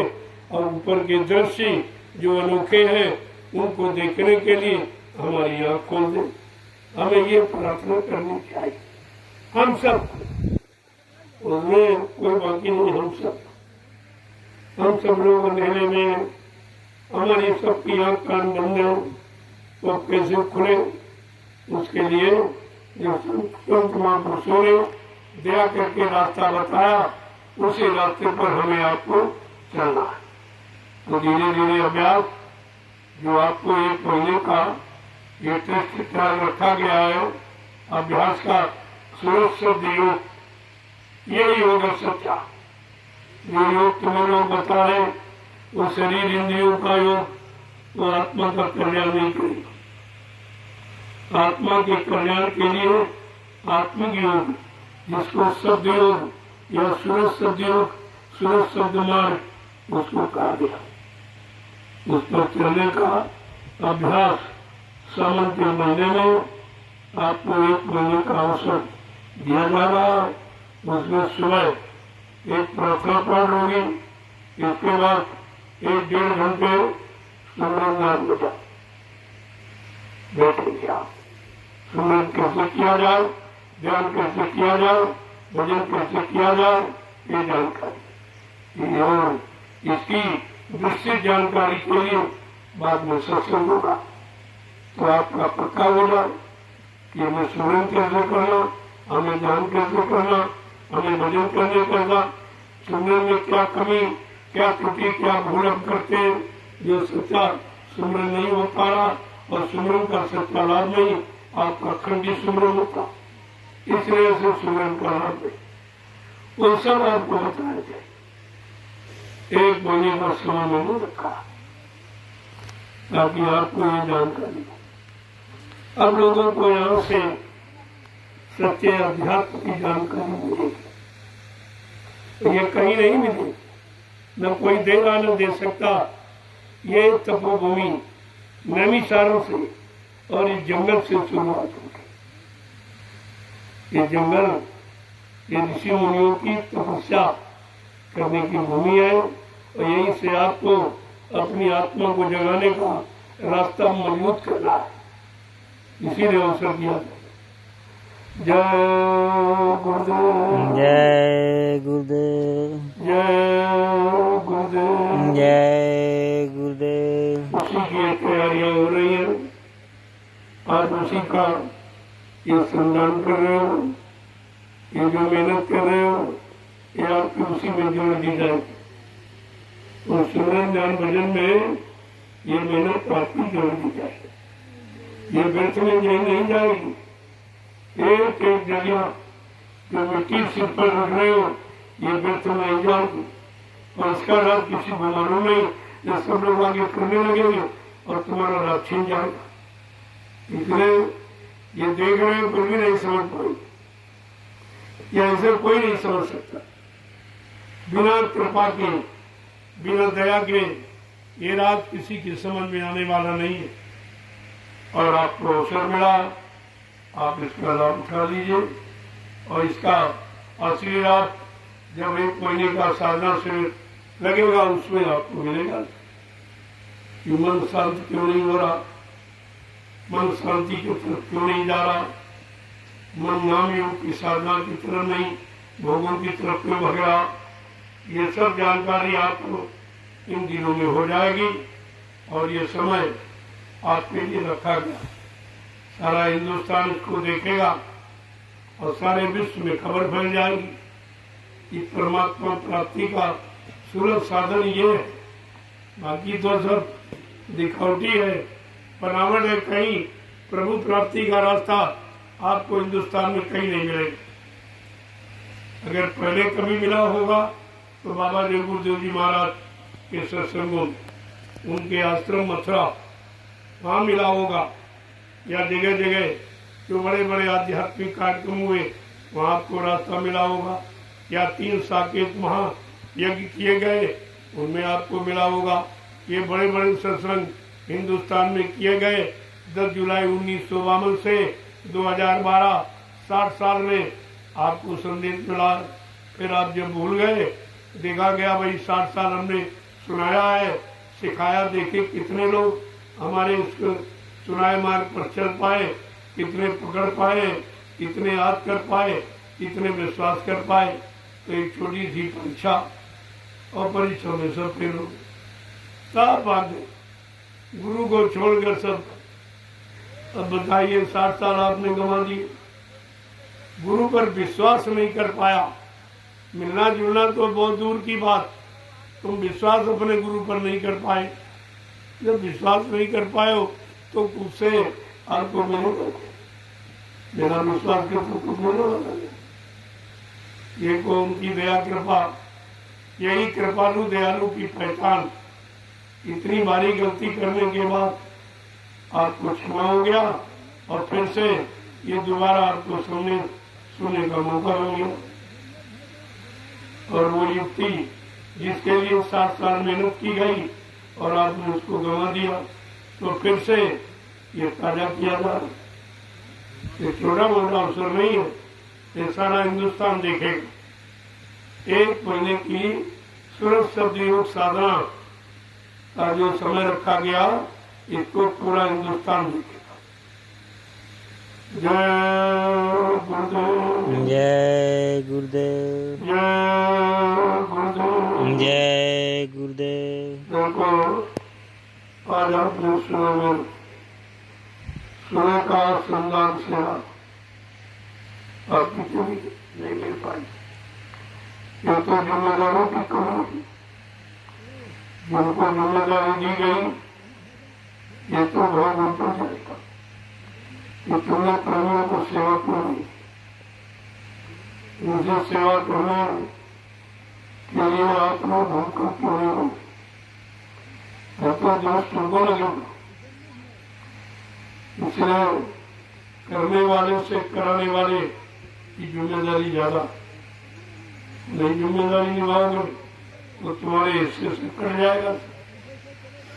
और ऊपर के दृश्य जो अनोखे हैं उनको देखने के लिए हमारी आंख खोल दे। हमें ये प्रार्थना करनी चाहिए हम सब, उसमें कोई बाकी नहीं। हम सब लोग अंधेरे में, हमारी सबकी आंख कान बंद है, तो कैसे खुले? उसके लिए जो संत महापुरुषों ने दया करके रास्ता बताया, उसी रास्ते पर हमें आपको चलना है। तो धीरे धीरे अभ्यास जो आपको 1 महीने का ये टेस्ट तैयार रखा गया है अभ्यास का सूरज शब्द योग, ये योग है सच्चा। जो योग तुम्हें लोग बता रहे वो शरीर इंद्रियों का योग, वो आत्मा का कल्याण नहीं करेगा। आत्मा के कल्याण के लिए आत्मिक योग, जिसको शब्द योग या सूरज शब्द योग, सूरज शब्द मार्ग उसको कहा गया। उस पर चलने का अभ्यास सावन के महीने में आपको 1 महीने का अवसर दिया जा रहा है। उसमें सुबह एक प्रार्थना पढ़ होगी, इसके बाद 1-1.5 घंटे सुमरन ध्यान बजा बैठेंगे आप। सुमरन कैसे किया जाए, ध्यान कैसे किया जाए, भजन कैसे किया जाए, ये जानकारी और इसकी विस्तृत जानकारी के लिए बाद में सत्संग होगा। तो आपका पक्का हो जाए कि हमें सुमरन कैसे करना, हमें ध्यान कैसे करना, हमें भजन कैसे करना, सुमरन में क्या कमी, क्या त्रुटि, क्या भूल हम करते हैं जो सच्चा सुमरन नहीं हो पा रहा और सुमरन का सच्चा लाभ नहीं, आपका खंडी सुमरन होता। इसलिए से सुमरन का लाभ नहीं, वो सब आपको बताया जाए। 1 महीने का समय मैंने रखा ताकि आपको ये जानकारी हो। अब लोगों को यहाँ से सच्चे अध्यात्म की जानकारी मिलेगी, ये कहीं नहीं मिली, न कोई देगा न दे सकता। ये तपोभूमि नैमिषारण्य से और इस जंगल से शुरुआत होगी। ये जंगल ये ऋषि मुनियों की तपस्या करने की भूमि है और यहीं से आपको अपनी आत्मा को जगाने का रास्ता मजबूत करना है, इसीलिए अवसर दिया। जय गुरुदेव,
जय गुरुदेव,
जय गुरुदेव,
जय गुरुदेव।
उसी की तैयारियां हो रही है, आज उसी का ये श्रमदान कर रहे हो, ये जो मेहनत कर रहे हो ये आपकी उसी में जोड़ दी जाएगी। और सुमरन ध्यान भजन में ये मेहनत आपकी जोड़ दी जाएगी, ये व्यर्थ में नहीं जाएगी। एक एक जगह जो मिट्टी सिर पर रख रहे हो ये व्यर्थ में नहीं जाएगी और इसका लाभ किसी बीमारों में ये सब लोग आगे करने लगेंगे और तुम्हारा लाभ छीन जाएगा। इसलिए ये देख रहे हो फिर भी नहीं समझ पाए, या ऐसे कोई नहीं समझ सकता। बिना कृपा के, बिना दया के ये रात किसी की समझ में आने वाला नहीं है। और आपको अवसर मिला, आप इसका लाभ उठा लीजिए और इसका असली लाभ जब 1 महीने का साधना से लगेगा उसमें आपको मिलेगा कि मन शांत क्यों नहीं हो रहा, मन शांति की तरफ क्यों नहीं जा रहा, मन नाम योग की साधना की तरफ नहीं भोगों की तरफ क्यों भग रहा। ये सब जानकारी आपको इन दिनों में हो जाएगी और ये समय आपके लिए रखा गया। सारा हिंदुस्तान इसको देखेगा और सारे विश्व में खबर फैल जाएगी कि परमात्मा प्राप्ति का सुलभ साधन ये है। बाकी तो सब दिखावटी है, बनावट है। कहीं प्रभु प्राप्ति का रास्ता आपको हिंदुस्तान में कहीं नहीं मिलेगा। अगर पहले कभी मिला होगा तो बाबा जय गुरुदेव जी महाराज के सत्संगों में, उनके आश्रम मथुरा वहाँ मिला होगा, या जगह जगह जो बड़े बड़े आध्यात्मिक कार्यक्रम हुए वहाँ आपको रास्ता मिला होगा, या 3 साकेत महायज्ञ किए गए उनमें आपको मिला होगा। ये बड़े बड़े सत्संग हिंदुस्तान में किए गए 10 जुलाई 1952 से 2012 60 साल में आपको संदेश मिला। फिर आप जब भूल गए, देखा गया भाई 60 साल हमने सुनाया है, सिखाया, देखे कितने लोग हमारे इस सुनाए मार्ग पर चल पाए, कितने पकड़ पाए, कितने याद कर पाए, कितने विश्वास कर पाए। तो एक छोटी सी परीक्षा और परीक्षा में सब फेल हो गए। सब बातें गुरु को छोड़कर सब। अब बताइए 60 साल आपने गंवा दिए, गुरु पर विश्वास नहीं कर पाया। मिलना जुलना तो बहुत दूर की बात, तुम विश्वास अपने गुरु पर नहीं कर पाए। जब विश्वास नहीं कर पाए हो तो उससे आपको मिलेगा, बिना विश्वास के तो कुछ मिलने वाला नहीं। ये को उनकी दया कृपा, यही कृपालु दयालु की पहचान। इतनी भारी गलती करने के बाद आपको क्षमा हो गया और फिर से ये दोबारा आपको सुनने का मौका मिल गया। और वो युक्ति जिसके लिए 7 साल मेहनत की गई और आपने उसको गंवा दिया, तो फिर से ये ताजा किया जा रहा। ये छोटा मोटा अवसर नहीं है, ये सारा हिंदुस्तान देखेगा। 1 महीने की सूरज शब्द योग साधना का जो समय रखा गया, इसको पूरा हिंदुस्तान देखेगा। जय गुरुदेव,
जय गुरुदेव,
जय गुरुदेव,
जय गुरुदेव।
देखो आज आपने सुने का संदान से आपकी चोरी नहीं मिल पाई। ये तो जिम्मेदारों की कमी थी, जिनको जिम्मेदारी दी गई, ये तो भाव उनको जाएगा कि तुमने कर्मियों को सेवा क्यों दी। मुझे सेवा करने के लिए आपने भूखा क्यों नहीं हो, तो दोस्त तुमको लगेगा। इसलिए करने वाले से कराने वाले की जिम्मेदारी ज्यादा। नहीं जिम्मेदारी निभाओगे तो तुम्हारे हिस्से से कट जाएगा,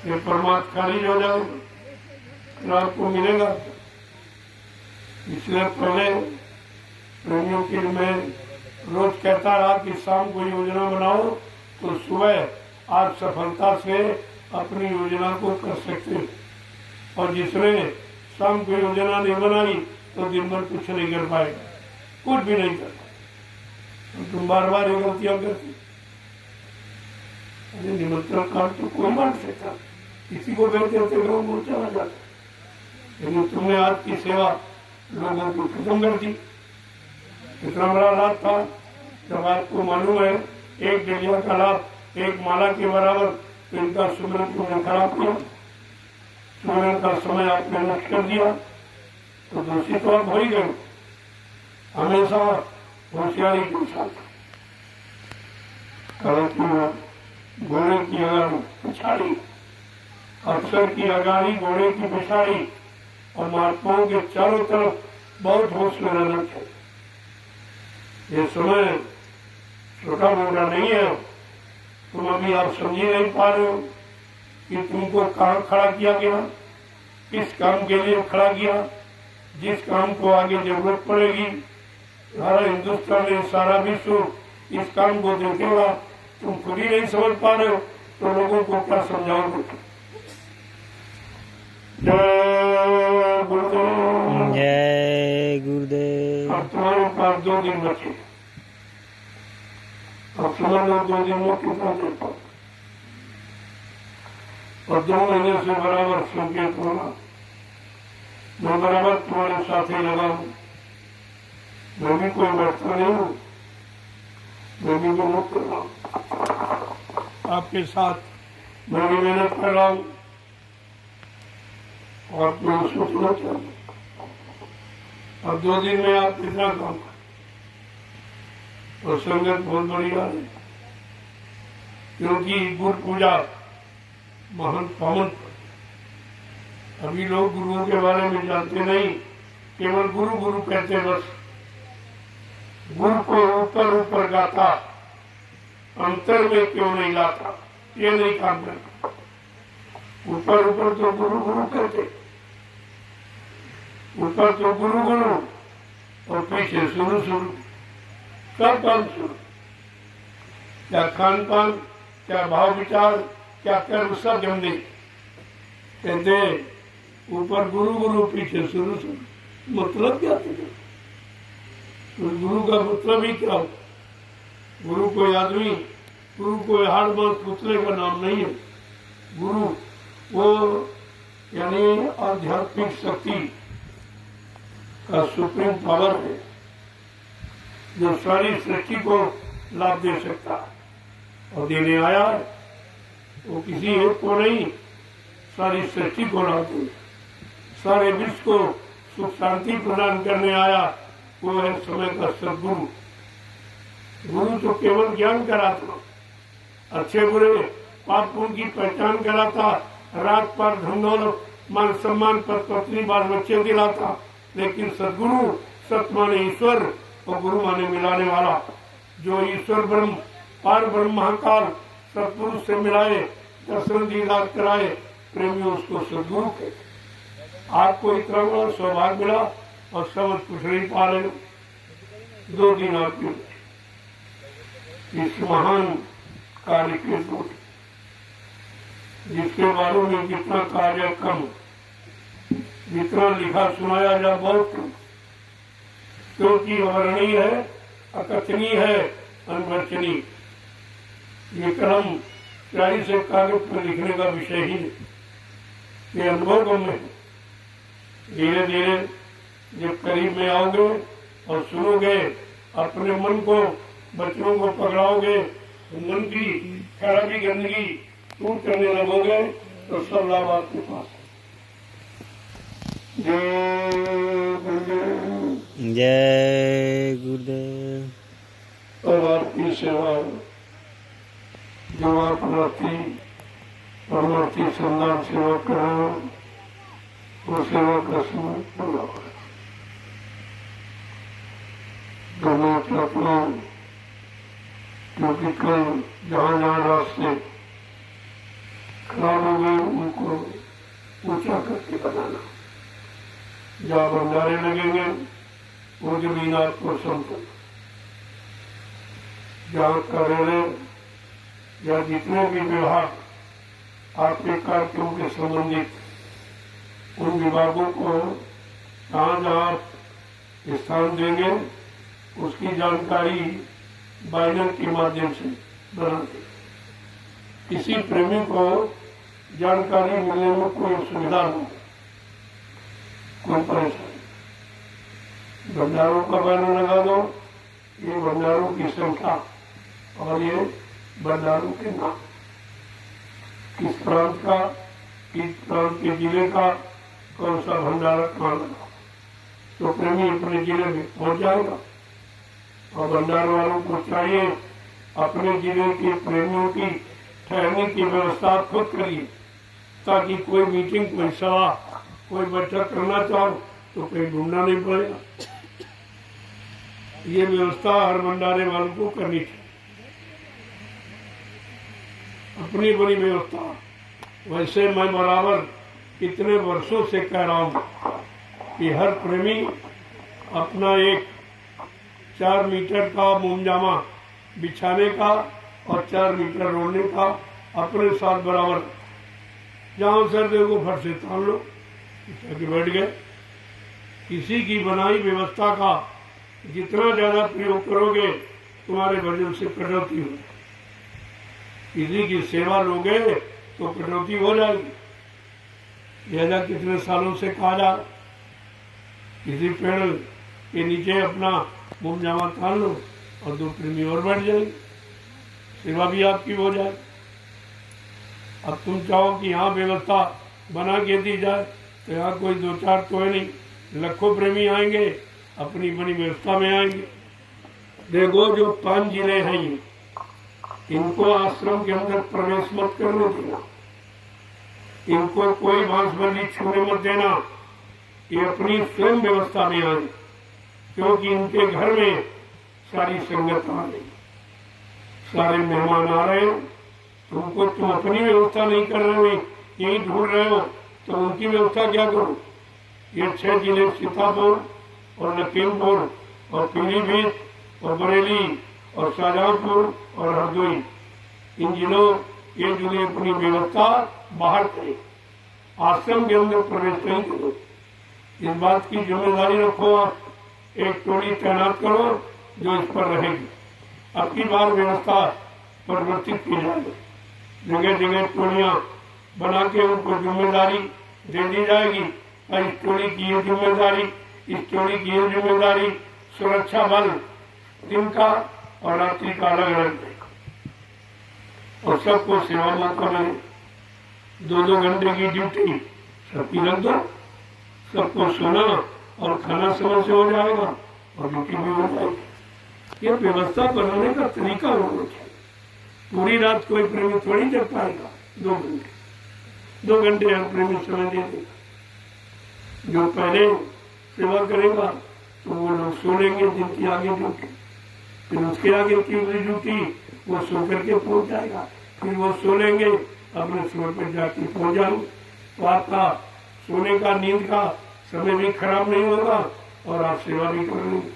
ये परमात्मा खारिज हो जाएगा, फिर आपको मिलेगा। इसलिए पहले प्रेमियों के मैं रोज कहता रहा कि शाम को योजना बनाओ तो सुबह आप सफलता से अपनी योजना को कर सकते हैं। और जिसने शाम को योजना नहीं बनाई तो दिन भर कुछ नहीं कर पाएगा, कुछ भी नहीं कर पाएगा। तुम बार बार ये गलतियां करती। अरे निमंत्रण कार्ड तो कोई बांट सकता, किसी को देते होते लोग वो चला जाता, लेकिन तुमने आज की सेवा लोगों को खत्म कर दी। कितना बड़ा लाभ था जब आपको मालूम है 1 डलिया का लाभ 1 माला के बराबर, तो इनका सुमरन तुमने खराब किया, सुमरन का समय आपने नष्ट कर दिया, तो दोषी तो आप हो ही गए। हमेशा होशियारी के साथ घोड़े की अगाड़ी पिछाड़ी, अफसर की अगाड़ी घोड़े की पिछाड़ी, और महात्माओं के चारों तरफ बहुत होश में रहना चाहिए। ये समय छोटा मोटा नहीं है। तुम अभी आप समझ नहीं पा रहे हो कि तुमको कहाँ खड़ा किया गया, किस काम के लिए खड़ा किया, जिस काम को आगे जरूरत पड़ेगी। सारा हिंदुस्तान, सारा विश्व इस काम को देखेगा, तुम खुद ही नहीं समझ पा रहे हो तो लोगों को क्या समझाओगे। जय गुरुदेव,
जय गुरुदेव।
अब तुम्हारे पास 2 दिन बचे। अब समझ लो 2 दिन में कितना दे पाओ, और 2 महीने से बराबर संकेत होगा। मैं बराबर तुम्हारे साथ ही लगा हूँ। मैं भी कोई बैठता नहीं हूँ, मैं भी मेहनत कर रहा हूँ आपके साथ। मैं भी मेहनत कर रहा हूँ और मैं सोचना चाहिए। अब 2 दिन में आप कितना काम करें, और संगत बहुत बढ़िया है, क्योंकि गुरु पूजा महान पावन। अभी लोग गुरुओं के बारे में जानते नहीं, केवल गुरु गुरु कहते बस। गुरु को ऊपर ऊपर गाता, अंतर में क्यों नहीं लाता, ये नहीं काम करता। ऊपर ऊपर तो गुरु गुरु कहते, ऊपर तो गुरु गुरु, और पीछे शुरू शुरू सब काम शुरू। क्या खान पान, क्या भाव विचार, क्या कर्म, सब गंदे। कहते ऊपर गुरु गुरु, पीछे शुरू शुरू। मतलब क्या था? गुरु का मतलब ही क्या? गुरु कोई आदमी, गुरु कोई हाड़ मांस पुतले का नाम नहीं है। गुरु वो यानी आध्यात्मिक शक्ति का सुप्रीम पावर है, जो सारी सृष्टि को लाभ दे सकता है। और देने आया है। वो किसी एक को नहीं, सारी सृष्टि को लाते, सारे विश्व को सुख शांति प्रदान करने आया। वो है समय का सदगुरु। गुरु तो केवल ज्ञान कराता, अच्छे बुरे पाप पुण्य की पहचान कराता, रात पर धन दौलत मान सम्मान पर पत्नी बाल बच्चे दिलाता। लेकिन सदगुरु, सत माने ईश्वर और गुरु माने मिलाने वाला। जो ईश्वर ब्रह्म पार ब्रह्म महाकाल सतपुरुष से मिलाए, दर्शन दीदार कराए, प्रेमी उसको सदगुरु कहते। आपको इतना बड़ा सौभाग्य मिला और समझ कुछ नहीं पा रहे। 2 दिन आपके इस महान कार्य के लिए, जिसके बारे में जितना कार्य कम, जितना लिखा सुनाया जा बहुत कम, क्योंकि अवर्णनीय है, अकथनीय है, अनवचनीय। ये कलम स्याही से कागज पर लिखने का विषय ही नहीं, ये अनुभव में है। धीरे धीरे जब करीब में आओगे और सुनोगे, अपने मन को बच्चों को पकड़ाओगे, मन की खराबी गंदगी दूर करने लगोगे, तो सब लाभ आपके पास है। जय गुरुदेव।
जय गुरुदेव।
और आपकी सेवा जो आप रहती परमार्थी संदान सेवा कर रहे हो, वो सेवा का समय पूरा हो। दोनों अपना, क्योंकि कल जहाँ जहाँ रास्ते खराब हो गए उनको ऊंचा करके बनाना। जहाँ भंडारे लगेंगे वो जमीन आपको समझना। जहाँ कार्यालय या जितने भी विभाग आपके कार्यों के संबंधित, उन विभागों को कहाँ जहाँ स्थान देंगे उसकी जानकारी बैनर के माध्यम से बनाते। किसी प्रेमी को जानकारी मिलने में कोई सुविधा नहीं, कोई परेशानी। भंडारों का बैनर लगा दो, ये भंडारों की संख्या और ये भंडारों के नाम, किस प्रांत का, किस प्रांत के जिले का कौन सा भंडारा कहाँ लगा, तो प्रेमी अपने जिले में पहुंच जाएगा। और भंडार वालों को चाहिए अपने जिले के प्रेमियों की ठहरने की व्यवस्था खुद करिए, ताकि कोई मीटिंग, कोई सभा, कोई बैठक करना चाहो तो कहीं ढूंढना नहीं पड़ेगा। ये व्यवस्था हर भंडारे वालों को करनी चाहिए, अपनी बड़ी व्यवस्था। वैसे मैं बराबर इतने वर्षों से कह रहा हूँ कि हर प्रेमी अपना एक 4 मीटर का मोमजामा बिछाने का और 4 मीटर रोड़ने का अपने साथ बराबर, जहाँ सर्दे को फट से तान लो, ताकि बैठ गए। किसी की बनाई व्यवस्था का जितना ज्यादा प्रयोग करोगे तुम्हारे भजन से कटौती हो। किसी की सेवा लोगे तो कटौती हो जाएगी। लिहाजा कितने सालों से कहा जा, किसी पेड़ के नीचे अपना मोमजामा तान लो और 2 प्रेमी और बैठ जाएंगे, सेवा भी आपकी हो जाए। अब तुम चाहो कि यहाँ व्यवस्था बना के दी जाए, तो यहाँ कोई 2-4 तो है नहीं, लाखों प्रेमी आएंगे, अपनी बनी व्यवस्था में आएंगे। देखो जो 5 जिले हैं ये, इनको आश्रम के अंदर प्रवेश मत करने देना, इनको कोई बांसबंदी छूने मत देना, ये अपनी स्वयं व्यवस्था में आए, क्योंकि इनके घर में सारी संगत आ रही, सारे मेहमान आ रहे हो, तुमको तुम अपनी व्यवस्था नहीं कर रहे हो, यही ढूंढ रहे हो, तो उनकी व्यवस्था क्या करो। ये 6 जिले सीतापुर और लखीमपुर और पीलीभीत और बरेली और शाहजहांपुर और हरदोई, इन जिलों ये जिले अपनी व्यवस्था बाहर करें, आश्रम के अंदर प्रवेश नहीं करो। इस बात की जिम्मेदारी रखो, आप एक टोली तैनात करो जो इस पर रहेगी। अब की बार व्यवस्था परिवर्तित की जाएगी, जगह जगह टोलियां बना के उनको जिम्मेदारी दे दी जाएगी। और इस टोली की ये जिम्मेदारी, इस टोली की ये जिम्मेदारी, सुरक्षा बल दिन का और रात्रि का अलग अलग देगा। और सबको सेवा मौका मिले। 2-2 घंटे की ड्यूटी सबकी रख दो, सबको सोना और खाना समय से हो जाएगा और ड्यूटी भी हो जाएगी। ये व्यवस्था बनाने का तरीका होना चाहिए। पूरी रात कोई प्रेमी थोड़ी जग पाएगा। 2 घंटे हम प्रेमी समय दे देगा। जो पहले सेवा करेगा तो वो लोग सो लेंगे, जिनकी आगे ड्यूटी, फिर उसके आगे की ड्यूटी वो सो करके पहुंच जाएगा, फिर वो सो लेंगे, अपने सोर पर जाके पहुंच जाएंगे। तो आपका सोने का, नींद का समय भी खराब नहीं होगा और आप सेवा भी कर लेंगे।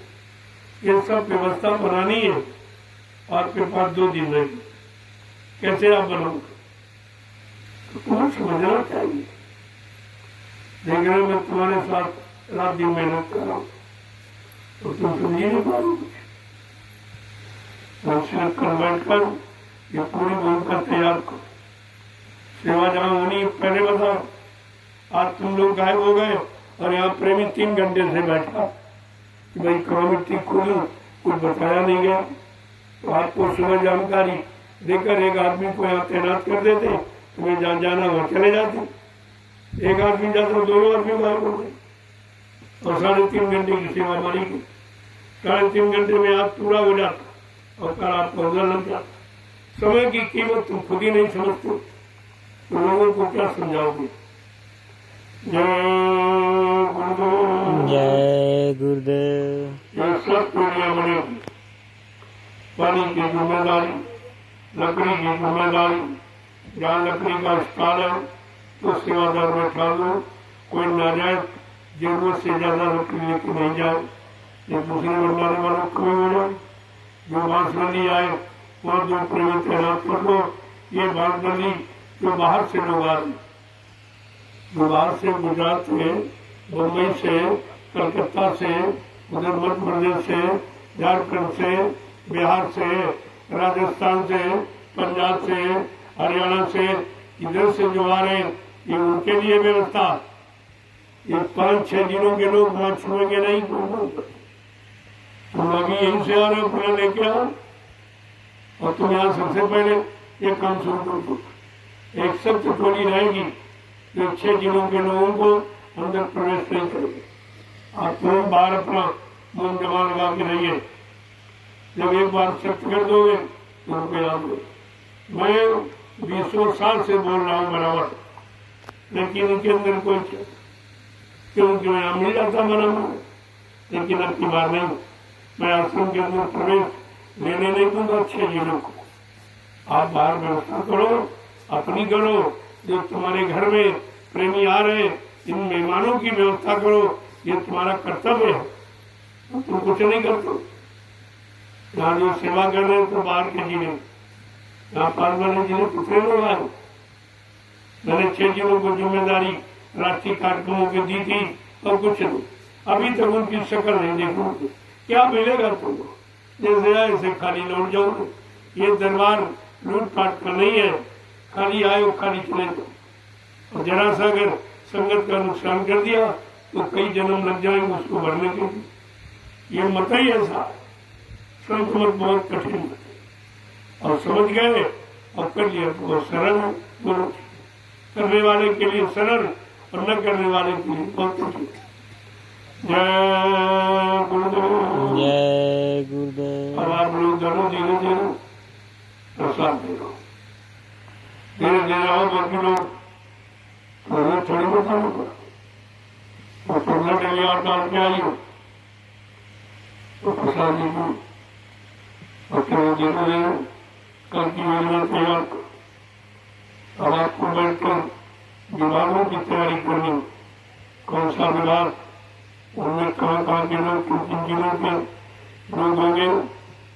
ये सब व्यवस्था बनानी है। आपके पास 2 दिन है, कैसे आप बनाओगे? तो तुम्हें समझना चाहिए। देख रहे मैं तुम्हारे साथ रात दिन मेहनत कर रहा हूँ तो तुम समझ नहीं पाओगे। कर बैठकर ये पूरी भूमिका तैयार करो। सेवा जहाँ होनी पहले बताओ। आज तुम लोग गायब हो गए और यहाँ प्रेमी 3 घंटे से बैठा कि भाई कमेटी खोली, कुछ बताया नहीं गया। तो आपको सुबह जानकारी देकर एक आदमी को यहाँ तैनात कर देते, तुम्हें जहाँ जाना वहाँ चले जाते। एक आदमी जाता तो 2 आदमी गायब हो गए और 3.5 घंटे की सेवा मारी गई। 3.5 घंटे में आप पूरा हो जाता और कल आपको उधर लग जाता। समय की कीमत तुम खुद ही नहीं समझते तो लोगों को क्या समझाओगे? जय गुरुदेव,
जय गुरुदेव।
ये सब पीढ़ियां बनेगी। पानी की जिम्मेदारी, लकड़ी की जिम्मेदारी, जहाँ लकड़ी का स्थान है तो सेवादार बैठा दो। कोई नाजायज जरूरत से ज्यादा लकड़ी लेके नहीं जाए, ये दूसरे बनवाने वालों को भी हो जाए। जो बांसबंदी आए वहाँ 2 प्रेमी तैनात कर दो। ये बांसबंदी जो बाहर से लोग आ रहे, जो बाहर से, गुजरात से, मुंबई से, कलकत्ता से, उधर मध्य प्रदेश से, झारखंड से, बिहार से, राजस्थान से, पंजाब से, हरियाणा से, इधर से जो आ रहे हैं, ये उनके लिए व्यवस्था। ये 5-6 दिनों के लोग वहां छुएंगे नहीं। तुम अभी यहीं से आ रहे हो, पूरा लेके आओ और तुम यहाँ सबसे पहले ये काम शुरू कर दो। एक सख्त टोली रहेगी जो 6 दिनों के लोगों को अंदर प्रवेश नहीं करेगी। आप तुम बाहर अपना मुंह जमा लगा के रहिए। जब एक बार सख्त कर दोगे तो उनको याद हो। मैं 20 साल से बोल रहा हूँ बराबर, लेकिन इनके अंदर कोई क्योंकि मैं मिल जाता बना, लेकिन अब की बार नहीं। मैं आश्रम के अंदर प्रवेश लेने नहीं दूंगा 6 जिलों को। आप बाहर व्यवस्था करो, अपनी करो। जो तुम्हारे घर में प्रेमी आ रहे, इन मेहमानों की व्यवस्था करो, ये तुम्हारा कर्तव्य है। तुम कुछ नहीं करते। यहाँ जो सेवा कर रहे हैं तो बाहर के जिले, यहाँ पास वाले जिले कितने लोग आए। मैंने 6 जिलों को जिम्मेदारी राष्ट्रीय कार्यक्रमों की दी थी और कुछ नहीं। अभी तक उनकी शक्ल नहीं देखोगे। क्या मिलेगा तुमको? जैसे ऐसे खाली लौट जाओगे। ये दरबार लूटपाट का नहीं है, खाली आयो खाली चले जाओ। और जरा सा अगर संगत का नुकसान कर दिया तो कई जन्म लग जाएंगे उसको भरने के लिए। ये मत ही ऐसा संत मत बहुत कठिन है। और समझ गए और कर लिया तो बहुत सरल है। दोनों करने वाले के लिए सरल और न करने वाले के लिए बहुत कठिन। जय गुरुदेव,
जय गुरुदेव।
अब आप लोग दोनों धीरे धीरे प्रसाद दे दो। धीरे धीरे आओ। बाकी लोग थोड़ी बताना पड़ा और पढ़ने के लिए और डाल के आई हो तो प्रसाद लीजिए और फिर धीरे कल की योजना तैयार करो। अब आपको बैठकर विभागों की तैयारी करनी, कौन सा विभाग, उनमें कहाँ कहाँ के लोग, किन किन जिलों के लोग होंगे,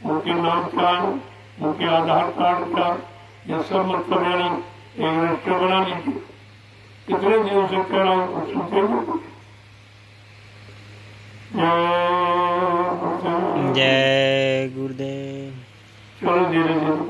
उनके नाम क्या है, उनके आधार कार्ड क्या, यह सब मतलब यानी एक रजिस्टर बना लीजिए। कितने दिनों से कह रहा हूँ सुनते हो?
जय गुरुदेव।
चलो धीरे धीरे